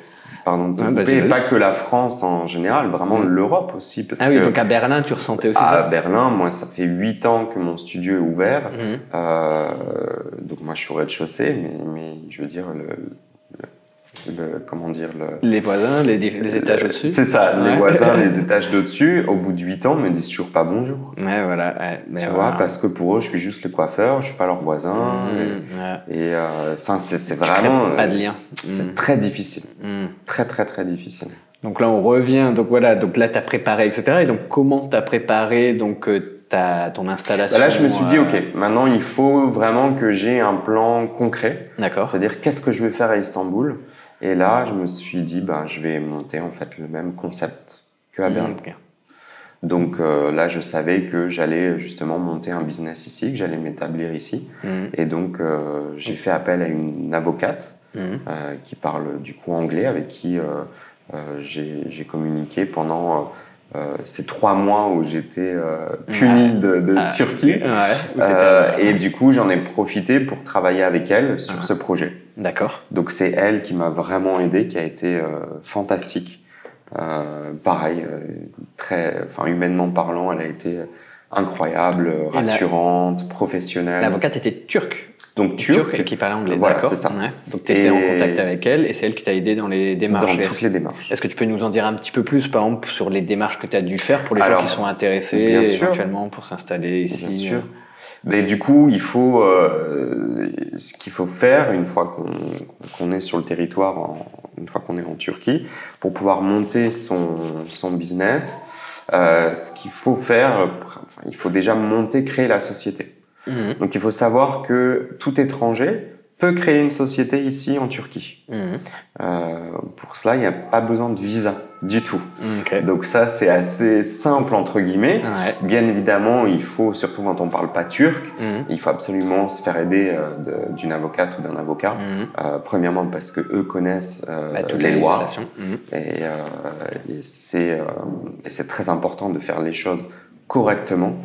Pardon de te couper, et pas que la France en général, vraiment l'Europe aussi. Parce oui, que donc à Berlin, tu ressentais aussi ça? À Berlin, moi, ça fait 8 ans que mon studio est ouvert. Donc moi, je suis au rez-de-chaussée, mais je veux dire, comment dire les voisins, les étages au-dessus. C'est ça, les voisins, les étages d'au-dessus, au bout de 8 ans, me disent toujours pas bonjour. Ouais, voilà. Tu vois, parce que pour eux, je suis juste le coiffeur, je suis pas leur voisin. Enfin, c'est vraiment. Pas de lien. C'est très difficile. Très, très, très difficile. Donc là, on revient. Donc voilà, donc là, tu as préparé, etc. Et donc, comment tu as préparé ton installation? Là, je me suis dit, OK, maintenant, il faut vraiment que j'ai un plan concret. D'accord. C'est-à-dire, qu'est-ce que je vais faire à Istanbul? Et là, je me suis dit, je vais monter en fait le même concept qu'à Berlin. Donc là, je savais que j'allais justement monter un business ici, que j'allais m'établir ici. Et donc, j'ai fait appel à une avocate qui parle du coup anglais, avec qui j'ai communiqué pendant ces 3 mois où j'étais puni de Turquie. Et du coup, j'en ai profité pour travailler avec elle sur ce projet. D'accord. Donc c'est elle qui m'a vraiment aidé, qui a été fantastique. Pareil, humainement parlant, elle a été incroyable, rassurante, professionnelle. L'avocate était turque. Donc turque et qui parlait anglais. Voilà, d'accord. C'est ça. Donc tu étais en contact avec elle et c'est elle qui t'a aidé dans les démarches. Dans toutes les démarches. Est-ce que tu peux nous en dire un petit peu plus, par exemple, sur les démarches que tu as dû faire pour les gens qui sont intéressés éventuellement pour s'installer ici? Bien sûr. Mais du coup, il faut ce qu'il faut faire une fois qu'on est sur le territoire, une fois qu'on est en Turquie, pour pouvoir monter son business. Ce qu'il faut faire, il faut déjà créer la société. Donc il faut savoir que tout étranger peut créer une société ici en Turquie. Pour cela, il n'y a pas besoin de visa du tout. Donc ça, c'est assez simple entre guillemets. Bien évidemment, il faut, surtout quand on ne parle pas turc, il faut absolument se faire aider d'une avocate ou d'un avocat. Premièrement parce que eux connaissent toutes les lois. Et c'est très important de faire les choses correctement.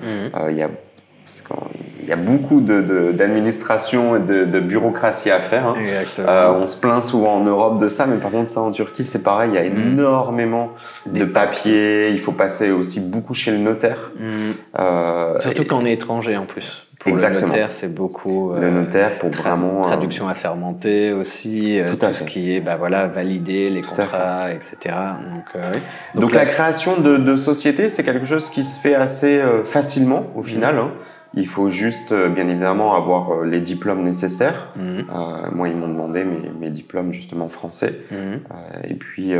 Parce qu'il y a beaucoup d'administration et de bureaucratie à faire. On se plaint souvent en Europe de ça, mais par contre, ça en Turquie, c'est pareil. Il y a énormément de papiers. Il faut passer aussi beaucoup chez le notaire. Surtout quand on est étranger en plus. Pour Exactement. Le notaire, c'est beaucoup. Le notaire pour vraiment. Traduction assermentée aussi. Tout ce qui est valider les contrats, etc. Donc la création de société, c'est quelque chose qui se fait assez facilement au final. Il faut juste, bien évidemment, avoir les diplômes nécessaires. Moi, ils m'ont demandé mes diplômes justement français. Et puis,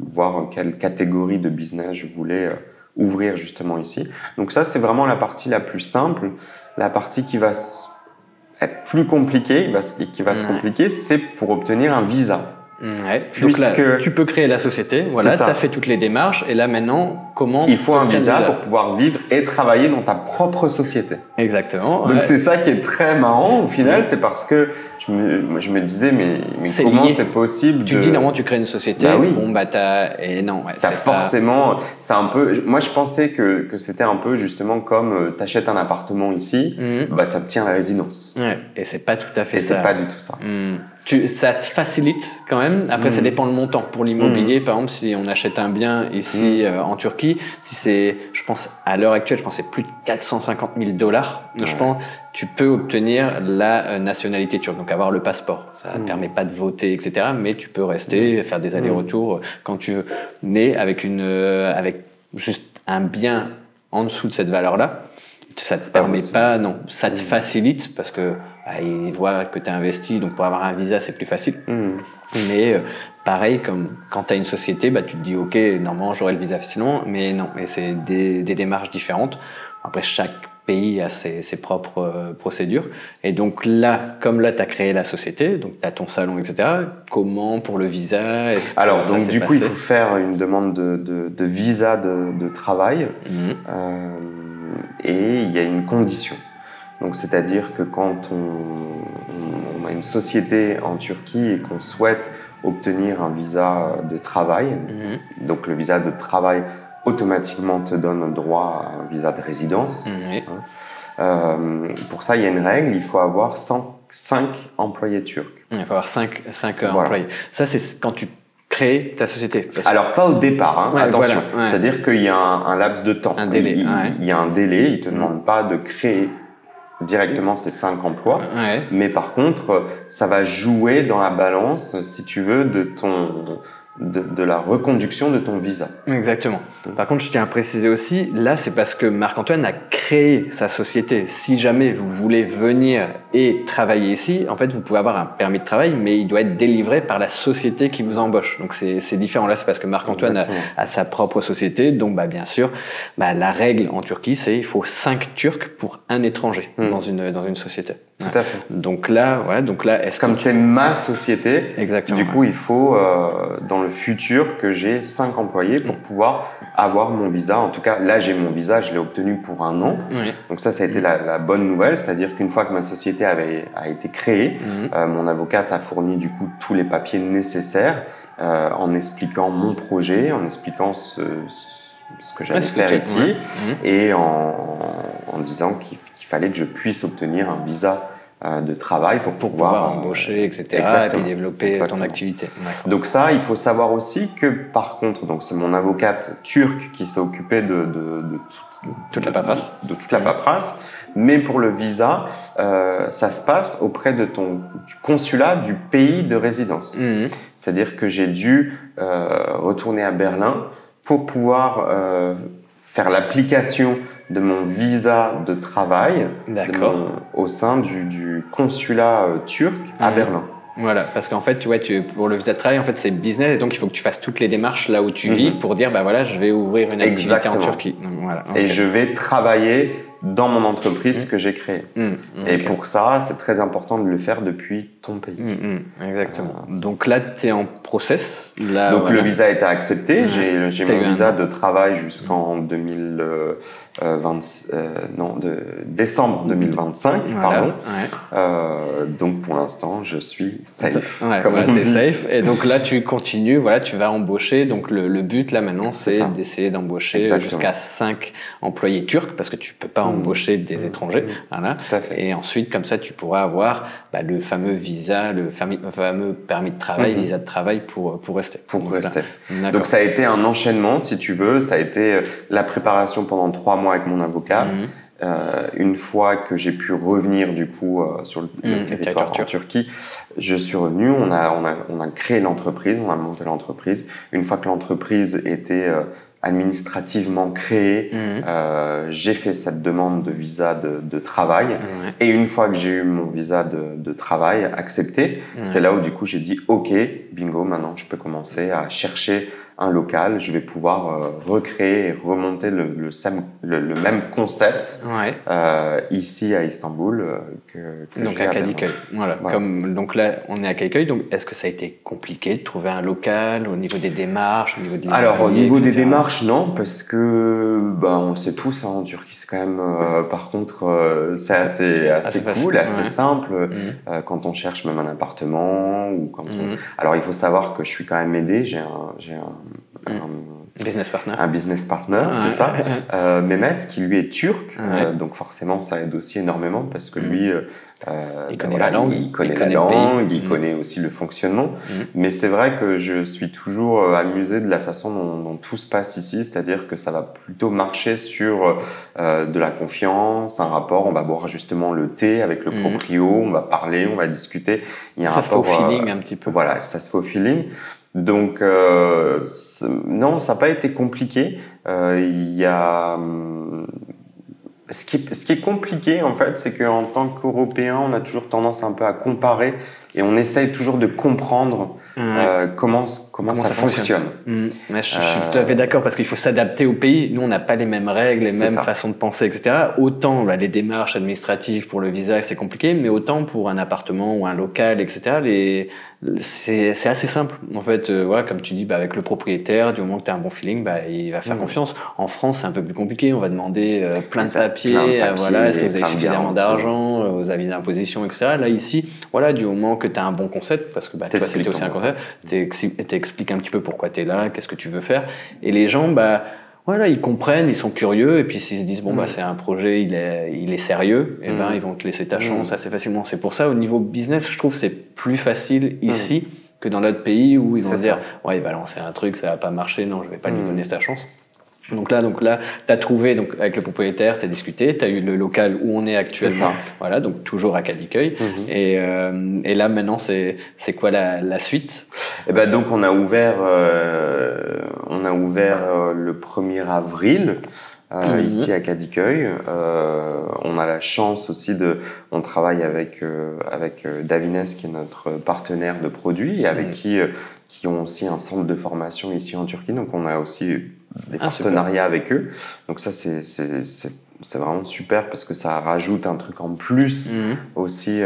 voir quelle catégorie de business je voulais ouvrir justement ici. Donc ça, c'est vraiment la partie la plus simple. La partie qui va être plus compliquée, qui va se compliquer, c'est pour obtenir un visa. Donc là, tu peux créer la société, tu as fait toutes les démarches, et là maintenant, comment... Il faut un visa pour pouvoir vivre et travailler dans ta propre société. Exactement. Donc c'est ça qui est très marrant au final, c'est parce que je me disais, mais comment c'est possible Tu te dis, normalement, tu crées une société, et non. T'as forcément... C'est un peu... Moi, je pensais que c'était un peu justement comme t'achètes un appartement ici, t'obtiens la résidence. Et c'est pas tout à fait ça. Et c'est pas du tout ça. Ça te facilite quand même. Après, ça dépend le montant. Pour l'immobilier, par exemple, si on achète un bien ici en Turquie, si c'est, je pense, à l'heure actuelle, je pense que c'est plus de 450 000 $. Je pense, tu peux obtenir la nationalité turque, donc avoir le passeport. Ça ne permet pas de voter, etc. Mais tu peux rester, faire des allers-retours quand tu veux. Mais avec juste un bien en dessous de cette valeur-là, ça te permet pas, non, ça te facilite parce que ils voient que tu as investi, donc pour avoir un visa, c'est plus facile. Mais pareil, comme quand tu as une société, tu te dis, OK, normalement, j'aurai le visa facilement, mais non, et c'est des démarches différentes. Après, chaque pays a ses propres procédures. Et donc là, comme là, tu as créé la société, donc tu as ton salon, etc. Comment pour le visa? Alors, donc du coup, il faut faire une demande de visa de travail. Et il y a une condition. Donc, c'est-à-dire que quand on a une société en Turquie et qu'on souhaite obtenir un visa de travail. Donc, le visa de travail automatiquement te donne droit à un visa de résidence. Pour ça, il y a une règle, il faut avoir 5 employés turcs. Il faut avoir 5 employés. Ça, c'est quand tu crées ta société. Alors, pas au départ, attention. C'est-à-dire qu'il y a un laps de temps. Un délai. Il y a un délai, il ne te demande pas de créer directement ces 5 emplois. Mais par contre, ça va jouer dans la balance, si tu veux, de la reconduction de ton visa. Exactement. Par contre, je tiens à préciser aussi, là, c'est parce que Marc-Antoine a créé sa société. Si jamais vous voulez venir et travailler ici, en fait, vous pouvez avoir un permis de travail, mais il doit être délivré par la société qui vous embauche. Donc, c'est différent. Là, c'est parce que Marc-Antoine a sa propre société. Donc, bien sûr, la règle en Turquie, c'est il faut 5 Turcs pour un étranger dans une société. Tout à fait. Donc là, est-ce comme c'est ma société, exactement, du coup, il faut dans le futur que j'ai 5 employés pour pouvoir avoir mon visa. En tout cas, là, j'ai mon visa, je l'ai obtenu pour 1 an. Donc ça a été la bonne nouvelle, c'est-à-dire qu'une fois que ma société a été créée, mon avocate a fourni du coup tous les papiers nécessaires en expliquant mon projet, en expliquant ce que j'allais faire ici et en disant qu'il fallait que je puisse obtenir un visa de travail pour pouvoir embaucher, etc. et puis développer ton activité. Donc ça, il faut savoir aussi que par contre, donc c'est mon avocate turque qui s'est occupée de toute la paperasse. De toute la paperasse. Mais pour le visa, ça se passe auprès du consulat du pays de résidence. C'est-à-dire que j'ai dû retourner à Berlin pour pouvoir faire l'application de mon visa de travail au sein du consulat turc à Berlin. Voilà, parce qu'en fait, pour le visa de travail, en fait, c'est business et donc il faut que tu fasses toutes les démarches là où tu vis pour dire, je vais ouvrir une activité en Turquie. Donc, et je vais travailler dans mon entreprise que j'ai créée. Et pour ça, c'est très important de le faire depuis ton pays. Exactement. Donc là, tu es en process. Là, donc le visa a été accepté. J'ai mon visa de travail jusqu'en décembre 2025. Pardon. Donc pour l'instant, je suis safe. T'es safe. Et donc là, tu continues. Tu vas embaucher. Donc le but là maintenant, c'est d'essayer d'embaucher jusqu'à 5 employés turcs parce que tu peux pas embaucher des étrangers. Tout à fait. Et ensuite, comme ça, tu pourras avoir le fameux visa, le fameux permis de travail, visa de travail pour rester. Donc ça a été un enchaînement, si tu veux. Ça a été la préparation pendant 3 mois avec mon avocate. Une fois que j'ai pu revenir du coup sur le territoire en Turquie, je suis revenu. On a créé l'entreprise, on a monté l'entreprise. Une fois que l'entreprise était administrativement créée, j'ai fait cette demande de visa de travail. Et une fois que j'ai eu mon visa de travail accepté, c'est là où du coup j'ai dit ok, bingo, maintenant je peux commencer à chercher un local, je vais pouvoir recréer et remonter le même concept ici à Istanbul que donc à Kadıköy. Donc là on est à Kadıköy. Donc est-ce que ça a été compliqué de trouver un local au niveau des démarches, au niveau de Alors au niveau des démarches non, parce que on le sait tous en Turquie c'est quand même par contre c'est assez cool, assez simple quand on cherche même un appartement ou quand alors il faut savoir que je suis quand même aidé, j'ai un business partner, c'est ça, Mehmet, qui lui est turc, donc forcément ça aide aussi énormément parce que lui, il connaît la langue, il connaît aussi le fonctionnement. Mais c'est vrai que je suis toujours amusé de la façon dont tout se passe ici, c'est-à-dire que ça va plutôt marcher sur de la confiance, un rapport. On va boire justement le thé avec le proprio, on va parler, on va discuter. Il y a ça se fait au feeling un petit peu. Voilà, ça se fait au feeling. Donc non, ça n'a pas été compliqué. Il y a ce qui est compliqué en fait, c'est qu'en tant qu'Européen, on a toujours tendance un peu à comparer et on essaye toujours de comprendre comment ça fonctionne. Je suis tout à fait d'accord parce qu'il faut s'adapter au pays. Nous, on n'a pas les mêmes règles, les mêmes façons de penser, etc. Autant les démarches administratives pour le visa, c'est compliqué, mais autant pour un appartement ou un local, etc. C'est assez simple. En fait, comme tu dis, avec le propriétaire, du moment que tu as un bon feeling, il va faire confiance. En France, c'est un peu plus compliqué. On va demander plein de papiers. Est-ce que vous avez suffisamment d'argent, vos avis d'imposition, etc. Là, ici, du moment que que tu as un bon concept, parce que toi, c'était aussi un concept, t'expliques un petit peu pourquoi tu es là, qu'est-ce que tu veux faire. Et les gens, voilà, ils comprennent, ils sont curieux, et puis s'ils se disent, c'est un projet, il est sérieux, et ils vont te laisser ta chance assez facilement. C'est pour ça, au niveau business, je trouve que c'est plus facile ici que dans d'autres pays où ils vont se dire, il va lancer un truc, ça va pas marcher, non, je vais pas lui donner sa chance. Donc là, t'as trouvé, avec le propriétaire, t'as discuté, t'as eu le local où on est actuellement. C'est ça. Voilà, donc toujours à Cadiqueuil. Et là, maintenant, c'est quoi la suite? Donc, on a ouvert le 1er avril. Ici à Cadiqueuil, on a la chance aussi on travaille avec Davines qui est notre partenaire de produits et avec qui ont aussi un centre de formation ici en Turquie, donc on a aussi des partenariats avec eux. Donc ça c'est vraiment super parce que ça rajoute un truc en plus aussi.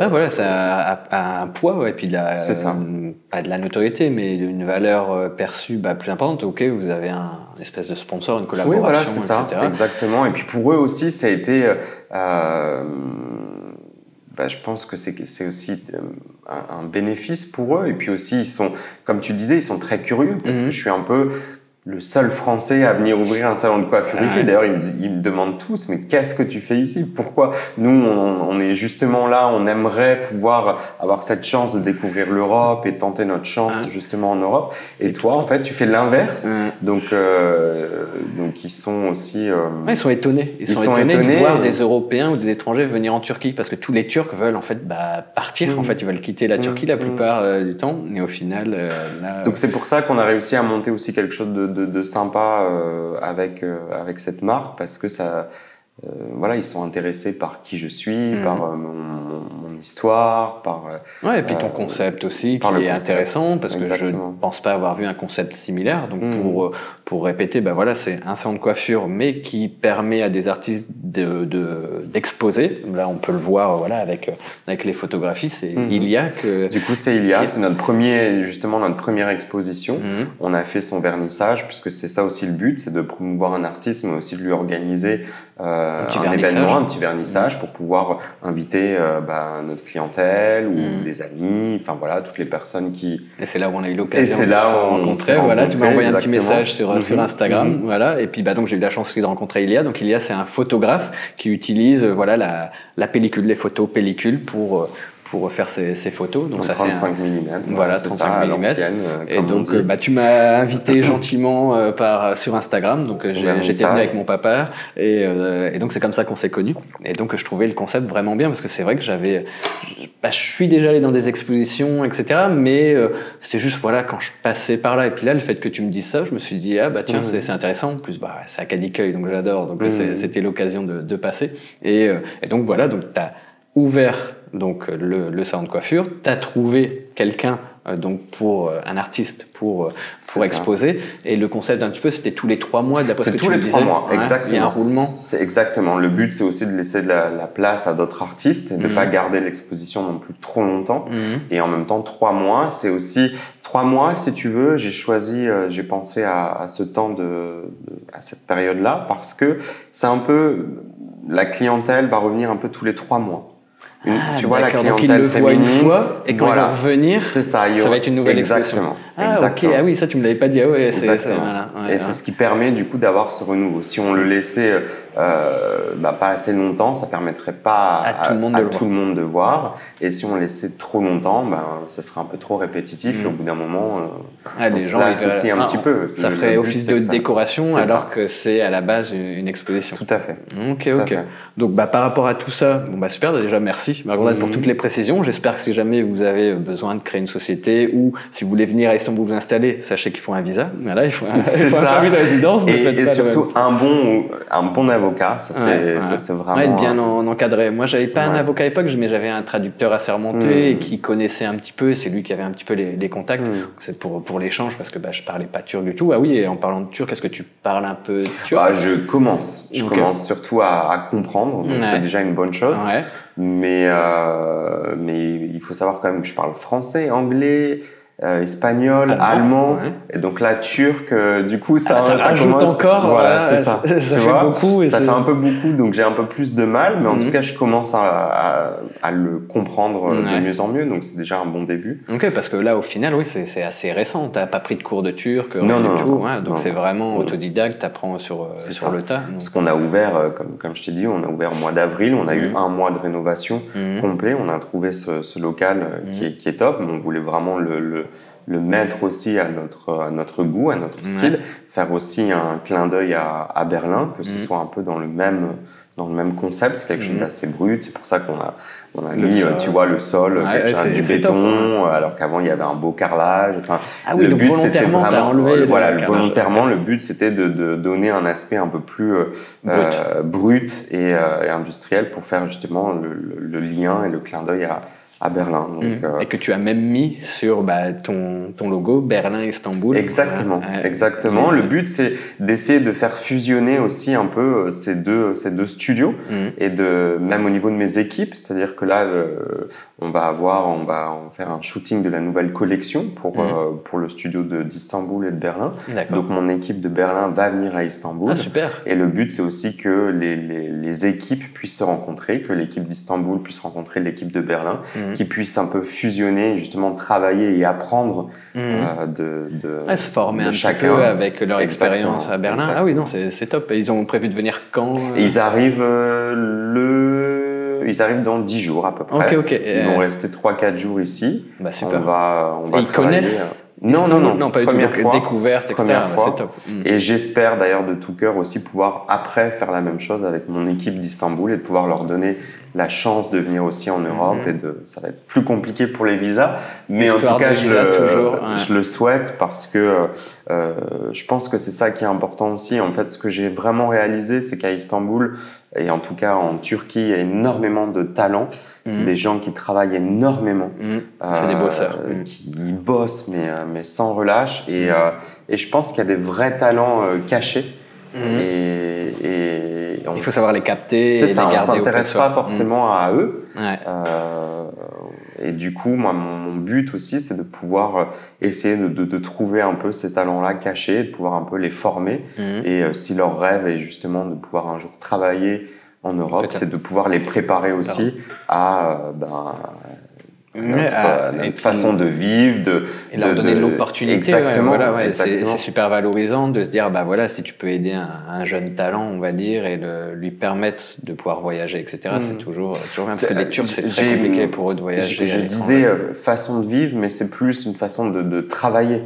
Voilà, ça a un poids et puis pas de la notoriété, mais une valeur perçue plus importante. Ok, vous avez une espèce de sponsor, une collaboration, oui, voilà, c'est ça, exactement. Et puis pour eux aussi, ça a été. Je pense que c'est aussi un bénéfice pour eux. Et puis aussi, ils sont, comme tu disais, ils sont très curieux parce que je suis un peu le seul Français à venir ouvrir un salon de coiffure ici. D'ailleurs, ils me demandent tous, mais qu'est-ce que tu fais ici? Pourquoi? Nous, on est justement là, on aimerait pouvoir avoir cette chance de découvrir l'Europe et tenter notre chance justement en Europe. Et toi, en fait, tu fais l'inverse. Donc, ils sont aussi... ils sont étonnés. Ils sont étonnés de voir des Européens ou des étrangers venir en Turquie parce que tous les Turcs veulent en fait partir. En fait, ils veulent quitter la Turquie la plupart du temps. Et au final, là... Donc, c'est pour ça qu'on a réussi à monter aussi quelque chose de sympa avec cette marque parce que ça ils sont intéressés par qui je suis, par mon histoire, et puis ton concept aussi qui est intéressant parce que je ne pense pas avoir vu un concept similaire. Donc pour répéter, c'est un salon de coiffure mais qui permet à des artistes d'exposer. Là on peut le voir avec les photographies, c'est Ilia que... Du coup c'est Ilia, c'est notre première exposition. On a fait son vernissage puisque c'est ça aussi le but, c'est de promouvoir un artiste mais aussi de lui organiser un petit vernissage pour pouvoir inviter notre clientèle ou des amis, toutes les personnes qui... Et c'est là où on a eu l'occasion de se rencontrer. Tu m'as envoyé un petit message sur Instagram, et puis donc j'ai eu la chance aussi de rencontrer Ilia. Donc Ilia, c'est un photographe qui utilise la pellicule, les photos pellicules pour faire ces photos. Donc ça 35 mm. Voilà, 35 mm. Et donc tu m'as invité gentiment sur Instagram. Donc j'étais venu avec mon papa et donc c'est comme ça qu'on s'est connus. Et donc je trouvais le concept vraiment bien parce que c'est vrai que je suis déjà allé dans des expositions, etc. Mais c'était juste quand je passais par là. Et puis là, le fait que tu me dises ça, je me suis dit tiens, c'est intéressant. En plus, c'est à Cadiqueuil, donc j'adore. Donc c'était l'occasion de passer. Et donc voilà, donc t'as ouvert le salon de coiffure, tu as trouvé quelqu'un pour un artiste pour exposer, et le concept un petit peu c'était tous les 3 mois d'après ce que tu me disais. C'est tous les 3 mois, exactement. Il y a un roulement. C'est exactement. Le but c'est aussi de laisser de la place à d'autres artistes et de ne pas garder l'exposition non plus trop longtemps. Et en même temps 3 mois, c'est aussi 3 mois si tu veux. J'ai pensé à ce temps à cette période-là parce que c'est un peu la clientèle va revenir un peu tous les 3 mois. Tu vois la clientèle donc ils le voient une fois et quand ils vont revenir, ça va être une nouvelle exposition. Exactement. Ok, ça tu me l'avais pas dit. C'est ce qui permet du coup d'avoir ce renouveau. Si on le laissait pas assez longtemps, ça permettrait pas à tout le monde de voir. Et si on le laissait trop longtemps, ça serait un peu trop répétitif. Et au bout d'un moment, les gens associent un petit peu. Ça ferait office de décoration alors que c'est à la base une exposition. Tout à fait. Ok. Donc par rapport à tout ça, super. Déjà merci Margot pour toutes les précisions. J'espère que si jamais vous avez besoin de créer une société ou si vous voulez venir à Istanbul vous installer, sachez qu'il faut un visa. Voilà, il faut un permis de résidence. Et surtout un bon avocat. Ça c'est vraiment. Être bien encadré. Moi, j'avais pas un avocat à l'époque, mais j'avais un traducteur assermenté et qui connaissait un petit peu. C'est lui qui avait un petit peu les contacts. Donc, c'est pour l'échange parce que je parlais pas turc du tout. Ah oui, et en parlant de turc, est-ce que tu parles un peu turc? Je commence surtout à comprendre. Donc c'est déjà une bonne chose. Mais il faut savoir quand même que je parle français, anglais, espagnol, allemand, et donc là turc, du coup ça rajoute commence, encore, voilà, c'est ça. Ça fait beaucoup. Ça fait un peu beaucoup, donc j'ai un peu plus de mal, mais en tout cas je commence à le comprendre de mieux en mieux, donc c'est déjà un bon début. Ok, parce que là au final, oui, c'est assez récent. T'as pas pris de cours de turc, non, rien non, du tout. Non, donc c'est vraiment autodidacte, t'apprends sur le tas. Parce qu'on a ouvert, comme je t'ai dit, on a ouvert au mois d'avril, on a eu un mois de rénovation complet, on a trouvé ce local qui est top, mais on voulait vraiment le mettre aussi à notre goût, à notre style, faire aussi un clin d'œil à Berlin, que ce soit un peu dans le même concept, quelque chose d'assez brut. C'est pour ça qu'on a mis, tu vois, le sol, du béton, alors qu'avant il y avait un beau carrelage. Enfin, le but c'était vraiment, volontairement, le but c'était de donner un aspect un peu plus brut et industriel pour faire justement le lien et le clin d'œil à Berlin. Donc, et que tu as même mis sur ton logo Berlin-Istanbul. Exactement, exactement. Le but, c'est d'essayer de faire fusionner aussi un peu ces deux studios et même au niveau de mes équipes. C'est-à-dire que là, on va faire un shooting de la nouvelle collection pour le studio d'Istanbul et de Berlin. Donc, mon équipe de Berlin va venir à Istanbul. Ah, super. Et le but, c'est aussi que les équipes puissent se rencontrer, que l'équipe d'Istanbul puisse rencontrer l'équipe de Berlin, qui puissent un peu fusionner, justement travailler et apprendre se former un chacun. Petit peu avec leur expérience à Berlin. Exactement. Ah oui, non, c'est top. Et ils ont prévu de venir quand Et ils arrivent dans 10 jours à peu près. Okay. Ils vont rester 3-4 jours ici. Bah, super. On va et ils connaissent Non, pas première du tout. fois. Découverte, etc. C'est top. Et j'espère d'ailleurs de tout cœur aussi pouvoir après faire la même chose avec mon équipe d'Istanbul et de pouvoir leur donner la chance de venir aussi en Europe. Ça va être plus compliqué pour les visas, mais en tout cas je le souhaite parce que je pense que c'est ça qui est important aussi. En fait, ce que j'ai vraiment réalisé, c'est qu'à Istanbul et en tout cas en Turquie, il y a énormément de talents. C'est des gens qui travaillent énormément. C'est des bosseurs. Qui bossent, mais sans relâche. Et je pense qu'il y a des vrais talents cachés. Et il faut savoir les capter et les garder. On ne s'intéresse pas forcément à eux. Ouais. Et du coup, moi, mon but aussi, c'est de pouvoir essayer de trouver un peu ces talents-là cachés, de pouvoir un peu les former. Et si leur rêve est justement de pouvoir un jour travailler en Europe, c'est de pouvoir les préparer aussi à notre façon de vivre, et leur donner l'opportunité. Exactement. C'est super valorisant de se dire si tu peux aider un jeune talent, on va dire, et lui permettre de pouvoir voyager, etc. C'est toujours bien, parce que les Turcs, c'est très compliqué pour eux de voyager. Je disais façon de vivre, mais c'est plus une façon de travailler,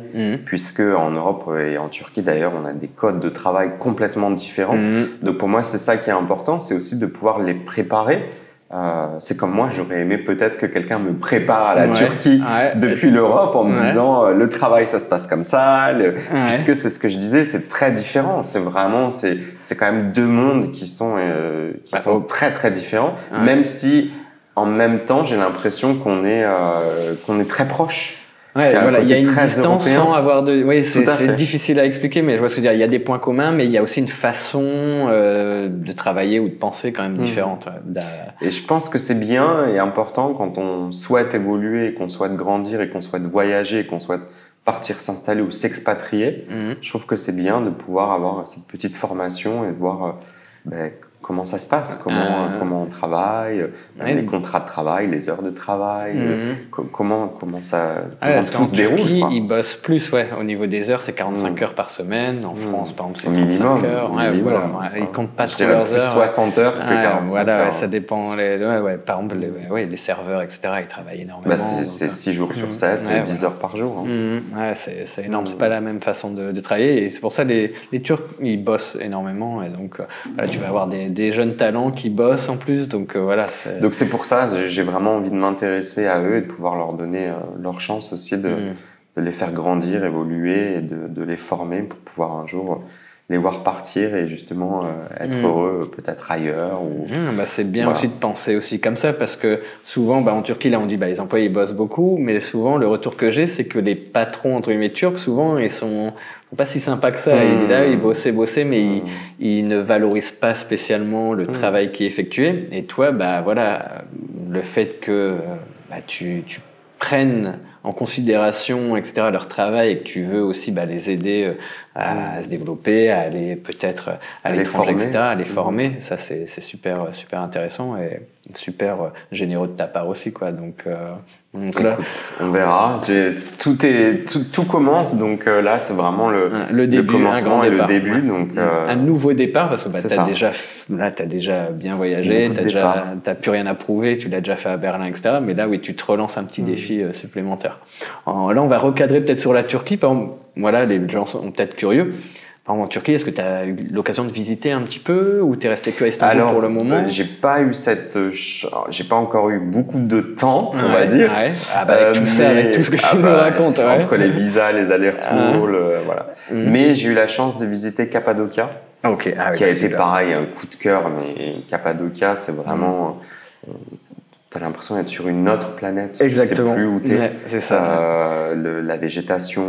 puisque en Europe et en Turquie d'ailleurs, on a des codes de travail complètement différents. Donc pour moi, c'est ça qui est important, c'est aussi de pouvoir les préparer. C'est comme moi, j'aurais aimé peut-être que quelqu'un me prépare à la Turquie depuis l'Europe en me disant le travail ça se passe comme ça, puisque c'est ce que je disais, c'est très différent. C'est quand même deux mondes qui sont très très différents, même si en même temps j'ai l'impression qu'on est très proches. Il y a une distance sans avoir de. Oui, c'est difficile à expliquer, mais je vois ce que tu veux dire. Il y a des points communs, mais il y a aussi une façon de travailler ou de penser quand même différente. Et je pense que c'est bien et important quand on souhaite évoluer, et qu'on souhaite grandir, et qu'on souhaite voyager, et qu'on souhaite partir s'installer ou s'expatrier. Je trouve que c'est bien de pouvoir avoir cette petite formation et de voir comment ça se passe, comment on travaille, les contrats de travail, les heures de travail, comment tout se déroule. En Turquie, ils bossent plus, au niveau des heures, c'est 45 heures par semaine. En France, par exemple, c'est 35 heures. Ils comptent pas trop leurs heures. 60 heures que 45 heures. Ça dépend. Par exemple, les serveurs, etc., ils travaillent énormément. C'est 6 jours sur 7, 10 heures par jour. C'est énorme. C'est pas la même façon de travailler. Et c'est pour ça que les Turcs, ils bossent énormément. Et donc, tu vas avoir des jeunes talents qui bossent en plus, donc Donc c'est pour ça, j'ai vraiment envie de m'intéresser à eux et de pouvoir leur donner leur chance aussi de les faire grandir, évoluer et de les former pour pouvoir un jour les voir partir et justement être heureux peut-être ailleurs. C'est bien aussi de penser aussi comme ça, parce que souvent en Turquie, là on dit les employés ils bossent beaucoup, mais souvent le retour que j'ai, c'est que les patrons entre guillemets turcs, souvent ils sont pas si sympas que ça. Ils disent ils bossaient, mais ils ne valorisent pas spécialement le travail qui est effectué. Et toi, le fait que tu prennent en considération, etc., leur travail et que tu veux aussi les aider à se développer, à aller peut-être à l'étranger, etc., à les former. Ça, c'est super, super intéressant et super généreux de ta part aussi, quoi. Donc là, écoute, on verra. Tout commence, donc là, c'est vraiment le début, commencement et le début. Ouais. Donc, un nouveau départ, parce que t'as déjà bien voyagé, t'as plus rien à prouver, tu l'as déjà fait à Berlin, etc. Mais là, oui, tu te relances un petit défi supplémentaire. Là, on va recadrer peut-être sur la Turquie. Par exemple, voilà, les gens sont peut-être curieux. Par exemple, en Turquie, est-ce que tu as eu l'occasion de visiter un petit peu ou tu es resté que à Istanbul pour le moment? J'ai pas encore eu beaucoup de temps, on va dire. Ouais. Avec tout ça, avec tout ce que tu nous racontes. Entre les visas, les allers-retours, voilà. Mais j'ai eu la chance de visiter Cappadocia, qui a été pareil, un coup de cœur. Mais Cappadocia, c'est vraiment... T'as l'impression d'être sur une autre planète. Exactement. Tu sais plus où t'es. Ouais, c'est ça. La végétation,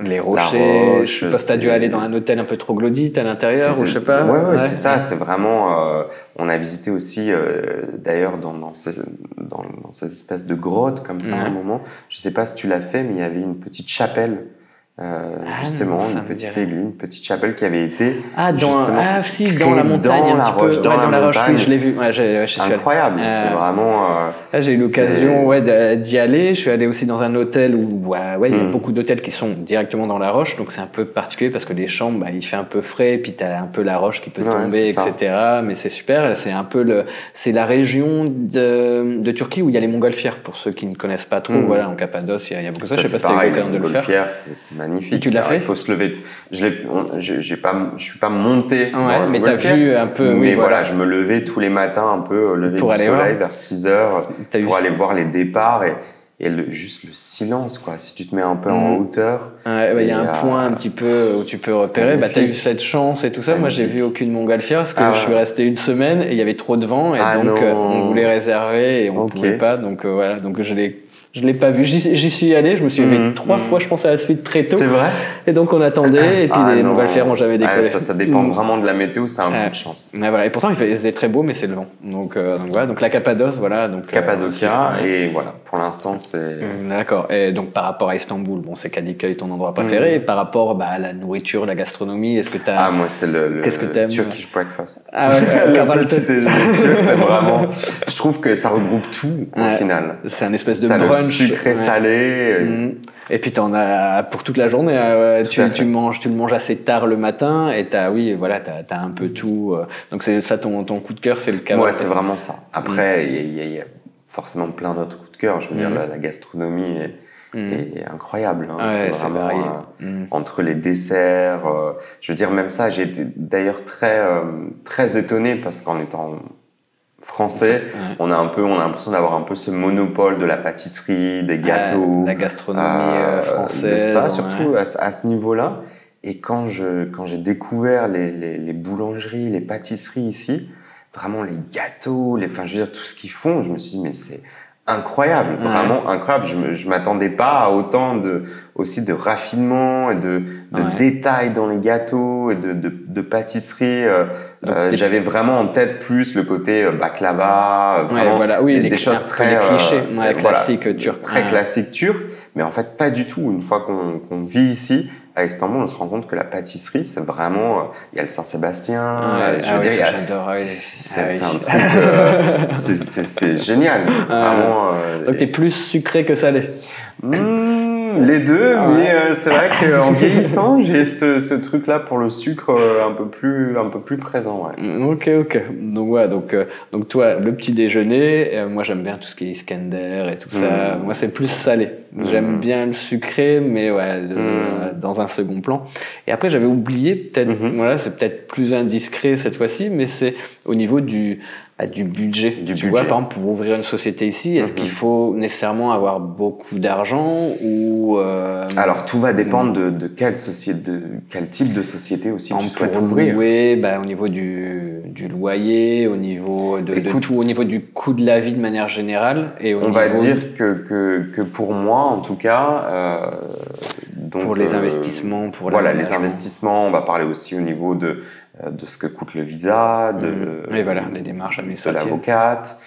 les rochers. la roche, je sais pas si t'as dû aller dans un hôtel un peu troglodyte à l'intérieur ou je sais pas. Ouais, c'est ça. C'est vraiment. On a visité aussi, d'ailleurs, dans ces espèces de grottes comme ça à un moment. Je sais pas si tu l'as fait, mais il y avait une petite chapelle. Justement, une petite église, une petite chapelle qui avait été dans la montagne, dans la roche, dans la roche, oui, je l'ai vu. C'est incroyable, c'est vraiment. J'ai eu l'occasion d'y aller. Je suis allé aussi dans un hôtel où il y a beaucoup d'hôtels qui sont directement dans la roche, donc c'est un peu particulier parce que les chambres, il fait un peu frais, puis t'as un peu la roche qui peut tomber, etc. Mais c'est super. C'est un peu c'est la région de Turquie où il y a les montgolfières. Pour ceux qui ne connaissent pas trop, voilà, en Cappadoce, il y a beaucoup de ça. Je sais pas si tu as eu l'occasion de le faire. C'est magnifique. Tu l'as fait? Il faut se lever. Je suis pas monté. Mais t'as vu un peu. Mais voilà, je me levais tous les matins un peu, lever du soleil vers 6 heures pour aller voir les départs et juste le silence, quoi. Si tu te mets un peu en hauteur. Il y a un point un petit peu où tu peux repérer. T'as eu cette chance et tout ça. Moi, j'ai vu aucune montgolfière parce que je suis resté une semaine et il y avait trop de vent et donc on voulait réserver et on pouvait pas. Donc voilà, donc je l'ai pas vu. J'y suis allé. Je me suis levé 3 fois, je pense, à la suite très tôt. C'est vrai. Et donc on attendait. Et puis les montgolfières ont jamais décollé. Ça dépend vraiment de la météo. C'est un coup de chance. Mais voilà. Et pourtant il faisait très beau, mais c'est le vent. Donc voilà. Donc la Cappadoce, voilà. Donc Cappadocia et voilà. Pour l'instant, c'est. D'accord. Et donc par rapport à Istanbul, c'est Kadıköy ton endroit préféré. Et par rapport à la nourriture, la gastronomie, est-ce que t'as. Moi c'est Qu'est-ce que t'aimes? Turkish breakfast. Le petit déjeuner turc, c'est vraiment. Je trouve que ça regroupe tout au final. C'est un espèce de brunch. Sucré, salé. Et puis t'en as pour toute la journée. Tu le manges assez tard le matin et t'as un peu tout. Donc c'est ça ton coup de cœur, c'est le kebab. Ouais, c'est vraiment ça. Après, il y a forcément plein d'autres coups de cœur. Je veux dire, la gastronomie est incroyable. C'est vraiment varié. Entre les desserts. Je veux dire, même ça, j'ai été d'ailleurs très étonné parce qu'en étant français, on a l'impression d'avoir un peu ce monopole de la pâtisserie, des gâteaux, la gastronomie française, ça surtout à ce niveau-là. Et quand j'ai découvert les boulangeries, les pâtisseries ici, vraiment les gâteaux, je veux dire tout ce qu'ils font, je me suis dit mais c'est incroyable, vraiment incroyable. Je m'attendais pas à autant aussi de raffinement et de détails dans les gâteaux et de pâtisserie. J'avais vraiment en tête plus le côté baklava, vraiment des choses très clichés, classiques turcs. Très classiques turcs, mais en fait pas du tout. Une fois qu'on vit ici à Istanbul, on se rend compte que la pâtisserie, c'est vraiment. Il y a le Saint-Sébastien. J'adore. C'est un truc. C'est génial. Vraiment. Donc t'es plus sucré que salé. Les deux, mais c'est vrai qu'en vieillissant, j'ai ce truc-là pour le sucre un peu plus présent. Ok. Donc toi, le petit déjeuner, moi j'aime bien tout ce qui est Iskender et tout ça. Moi c'est plus salé. J'aime bien le sucré, mais dans un second plan. Et après j'avais oublié peut-être, c'est peut-être plus indiscret cette fois-ci, mais c'est au niveau du budget. Tu vois, par exemple, pour ouvrir une société ici, est-ce qu'il faut nécessairement avoir beaucoup d'argent ou Alors, tout va dépendre de quelle type de société aussi tu souhaites ouvrir. Oui, au niveau du loyer, au niveau de tout, au niveau du coût de la vie de manière générale. Et on va dire que pour moi, en tout cas, pour les investissements, les investissements, on va parler aussi au niveau de ce que coûte le visa, les démarches administratives, de l'avocate,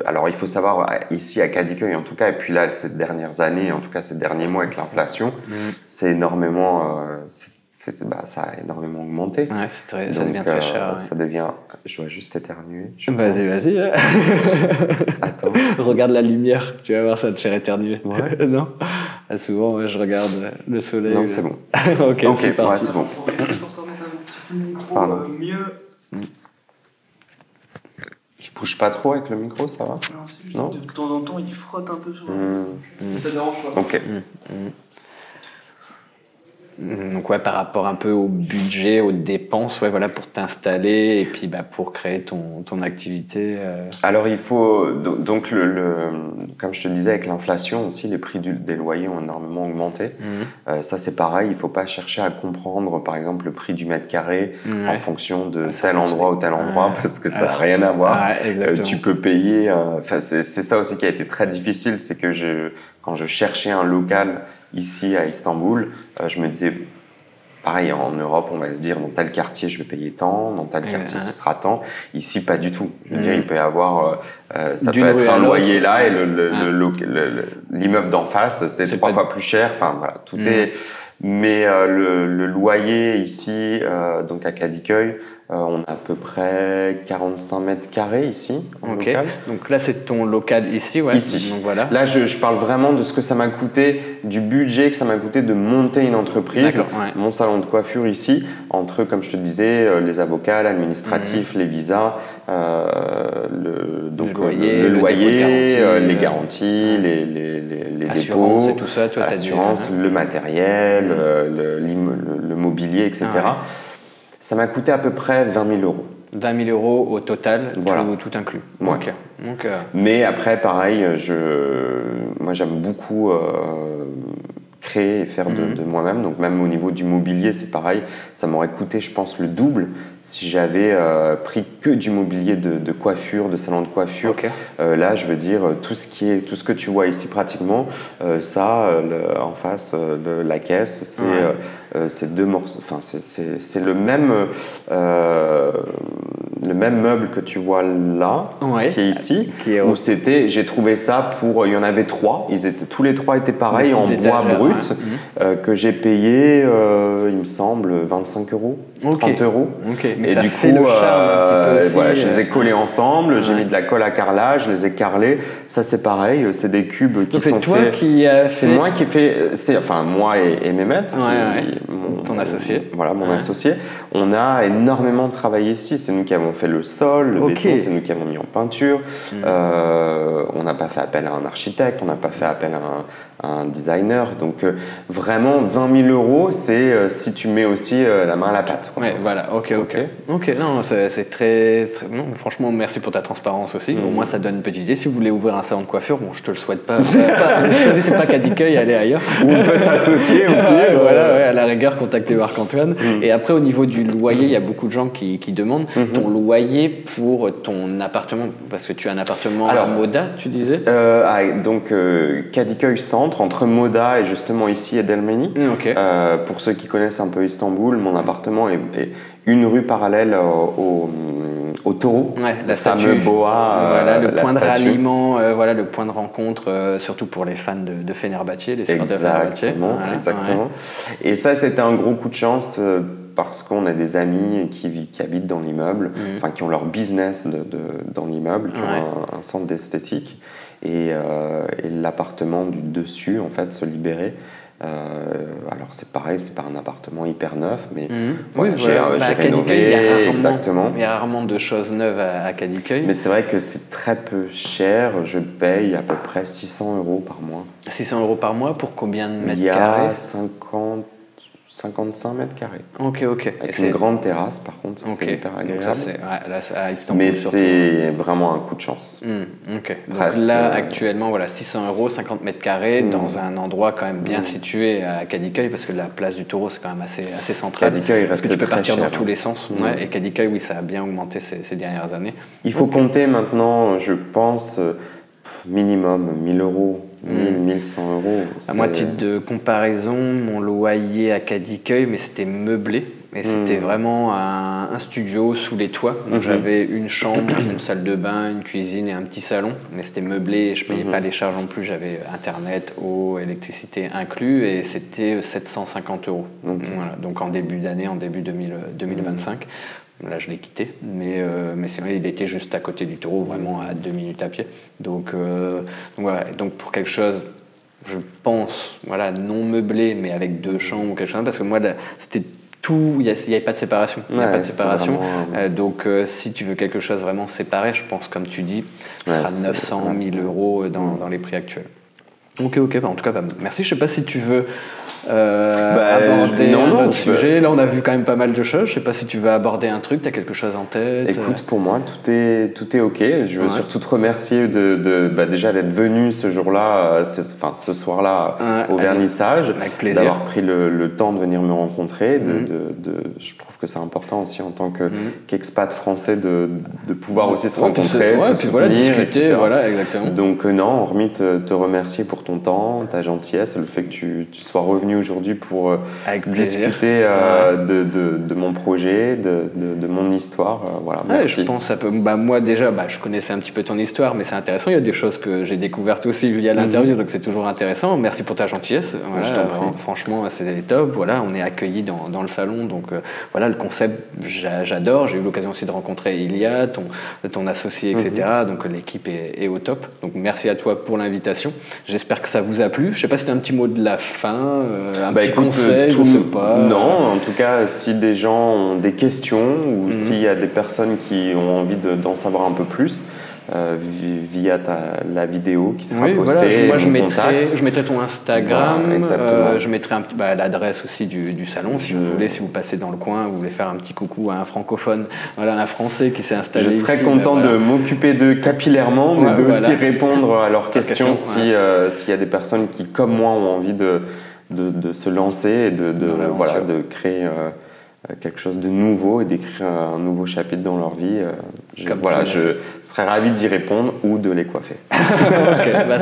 Alors, il faut savoir, ici à Cadiqueuil, en tout cas, et puis là, ces dernières années, en tout cas ces derniers mois avec l'inflation, c'est énormément... ça a énormément augmenté. Ouais, ça devient très cher. Ça devient... Je dois juste éternuer. Vas-y. Attends. Regarde la lumière, tu vas voir, ça va te faire éternuer. Ouais. Non souvent, je regarde le soleil. Non, c'est bon. Ok, c'est parti. Ouais, c'est bon. Pour te remettre un petit peu le micro mieux. Je bouge pas trop avec le micro, ça va? Non, c'est juste de temps en temps, il frotte un peu sur Ça dérange pas. Ok. Donc par rapport un peu au budget, aux dépenses, voilà, pour t'installer et puis pour créer ton activité. Alors il faut donc comme je te disais avec l'inflation aussi, les prix des loyers ont énormément augmenté. Ça c'est pareil, il faut pas chercher à comprendre par exemple le prix du mètre carré en fonction de tel endroit ou tel endroit parce que ça n'a rien à voir. Tu peux payer. C'est ça aussi qui a été très difficile, c'est que quand je cherchais un local ici à Istanbul, je me disais, pareil, en Europe, on va se dire, dans tel quartier, je vais payer tant, dans tel quartier, ce sera tant. Ici, pas du tout. Je veux dire, il peut y avoir, ça peut être un loyer là et l'immeuble d'en face, c'est 3 fois plus cher. Enfin, voilà, tout est... Mais le loyer ici, donc à Cadiqueuil, on a à peu près 45 mètres carrés ici, en local. Donc là, c'est ton local ici, ouais. Ici. Donc, voilà. Là, je parle vraiment de ce que ça m'a coûté, du budget que ça m'a coûté de monter une entreprise. Mon salon de coiffure ici, entre, comme je te disais, les avocats, l'administratif, les visas, le loyer, les garanties, les dépôts, et tout ça, l'assurance, le matériel, le mobilier, etc. Ça m'a coûté à peu près 20 000 euros. 20 000 euros au total, voilà. tout inclus. Ouais. Okay. Donc, mais après, pareil, moi j'aime beaucoup créer et faire de moi-même. Donc même au niveau du mobilier, c'est pareil. Ça m'aurait coûté, je pense, le double si j'avais pris que du mobilier de coiffure, de salon de coiffure. Là, je veux dire, tout ce que tu vois ici pratiquement, en face de la caisse, c'est 2 morceaux. Enfin, c'est le même meuble que tu vois là, qui est ici, où j'ai trouvé ça il y en avait 3, tous les 3 étaient pareils, en bois brut, que j'ai payé, il me semble, 25 euros, 30 euros. Mais et ça du fait coup, le charme un petit peu aussi, voilà, je les ai collés ensemble, j'ai mis de la colle à carrelage, je les ai carrelés. Ça, c'est pareil, c'est des cubes qui sont faits. C'est moi qui ai fait, enfin moi et Mehmet, ton associé. Voilà, mon associé. On a énormément travaillé ici. C'est nous qui avons fait le sol, le béton, c'est nous qui avons mis en peinture. On n'a pas fait appel à un architecte, on n'a pas fait appel à un designer. Donc vraiment, 20 000 euros, c'est si tu mets aussi la main à la pâte. Ouais, voilà, ok, non, c'est très, très... Non, franchement, merci pour ta transparence aussi. Au moins, ça donne une petite idée. Si vous voulez ouvrir un salon de coiffure, bon, je te le souhaite pas. C'est pas Cadiqueuil, allez ailleurs. Ou on peut s'associer au pire. Voilà, à la rigueur, contactez Marc-Antoine. Et après, au niveau du loyer, il y a beaucoup de gens qui demandent ton loyer pour ton appartement, parce que tu as un appartement à Moda, tu disais. Donc, Cadiqueuil Centre, entre Moda et justement ici Edelmeni. Pour ceux qui connaissent un peu Istanbul, mon appartement est une rue parallèle au taureau, la fameux boa, le point de ralliement, le point de rencontre, surtout pour les fans de Fenerbahçe, les supporters de Fenerbahçe. Exactement. Et ça, c'était un gros coup de chance parce qu'on a des amis qui habitent dans l'immeuble, qui ont leur business dans l'immeuble, qui ont un centre d'esthétique. Et l'appartement du dessus, en fait, se libérait. Alors c'est pareil, c'est pas un appartement hyper neuf, mais j'ai rénové. Exactement. Il y a rarement de choses neuves à Cadiqueuil. Mais c'est vrai que c'est très peu cher. Je paye à peu près 600 euros par mois. 600 euros par mois pour combien de mètres carrés? Il y a 55 mètres carrés. Ok. Avec une grande terrasse, par contre, c'est hyper agréable. Donc ça, là, à Istanbul, mais c'est vraiment un coup de chance. Donc là, actuellement, 600 euros, 50 mètres carrés, dans un endroit quand même bien situé à Cadiqueuil, parce que la place du Taureau, c'est quand même assez central. Cadiqueuil reste très cher. Tu peux partir dans tous les sens. Et Cadiqueuil, oui, ça a bien augmenté ces dernières années. Il faut compter maintenant, je pense, minimum 1000 euros. 1100 euros. À moi, titre de comparaison, mon loyer à Cadiqueuil, mais c'était meublé. Et c'était vraiment un studio sous les toits. Donc j'avais une chambre, une salle de bain, une cuisine et un petit salon. Mais c'était meublé et je ne payais pas les charges non plus. J'avais Internet, eau, électricité inclus et c'était 750 €. Voilà. Donc en début d'année, en début 2025. Là, je l'ai quitté, mais sinon, il était juste à côté du taureau, vraiment à 2 minutes à pied. Donc voilà. Donc pour quelque chose, je pense, voilà, non meublé, mais avec 2 chambres ou quelque chose, parce que moi, c'était tout, il n'y avait pas de séparation. Il n'y a pas de séparation. Vraiment... donc si tu veux quelque chose vraiment séparé, je pense, comme tu dis, ce sera 900 000 € dans les prix actuels. Ok, bah, en tout cas, merci. Je ne sais pas si tu veux aborder un autre sujet. Là, on a vu quand même pas mal de choses. Je ne sais pas si tu veux aborder un truc, tu as quelque chose en tête. Écoute, pour moi, tout est ok. Je veux surtout te remercier déjà d'être venu ce jour-là, ce soir-là, au vernissage. Avec plaisir. D'avoir pris le temps de venir me rencontrer. Je trouve que c'est important aussi en tant qu'expat français de pouvoir aussi se rencontrer, de se soutenir, discuter, etc. Voilà, exactement. Donc non, hormis te remercier pour ton temps, ta gentillesse, le fait que tu sois revenu aujourd'hui pour discuter de mon projet, de mon histoire. Voilà, merci. Je pense que moi déjà, je connaissais un petit peu ton histoire, mais c'est intéressant. Il y a des choses que j'ai découvertes aussi via l'interview, donc c'est toujours intéressant. Merci pour ta gentillesse. Voilà, je t'en prie. Franchement, c'est top. Voilà, on est accueillis dans le salon, donc voilà, le concept, j'adore. J'ai eu l'occasion aussi de rencontrer Ilia, ton associé, etc. Donc l'équipe est au top. Donc merci à toi pour l'invitation. J'espère que ça vous a plu. Je ne sais pas si tu as un petit mot de la fin, petit conseil, je ne sais pas. Non, en tout cas, si des gens ont des questions ou s'il y a des personnes qui ont envie d'en savoir un peu plus, via la vidéo qui sera postée, moi je mettrai ton Instagram, je mettrai l'adresse aussi du salon si vous voulez, si vous passez dans le coin, vous voulez faire un petit coucou à un francophone, un Français qui s'est installé. Je serais content de m'occuper d'eux capillairement, mais aussi répondre à leurs questions s'il y a des personnes qui, comme moi, ont envie de se lancer et de créer quelque chose de nouveau et d'écrire un nouveau chapitre dans leur vie. Je serais ravi d'y répondre ou de les coiffer.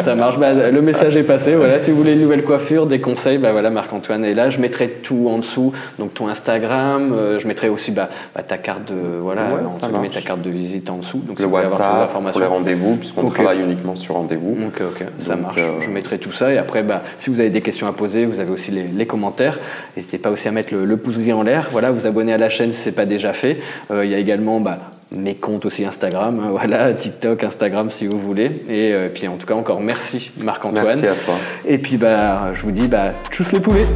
Ça marche. Le message est passé. Voilà, si vous voulez une nouvelle coiffure, des conseils, Marc-Antoine est là. Je mettrai tout en dessous. Donc ton Instagram, je mettrai aussi ta carte de ta carte de visite en dessous. Donc le WhatsApp pour les rendez-vous, puisqu'on travaille uniquement sur rendez-vous. Ça marche. Je mettrai tout ça. Et après, si vous avez des questions à poser, vous avez aussi les commentaires. N'hésitez pas aussi à mettre le pouce gris en l'air. Voilà, vous abonner à la chaîne si ce n'est pas déjà fait. Il y a également mes comptes aussi Instagram, TikTok, Instagram si vous voulez. Et puis en tout cas, encore merci Marc-Antoine. Merci à toi. Et puis je vous dis, tchuss les poulets.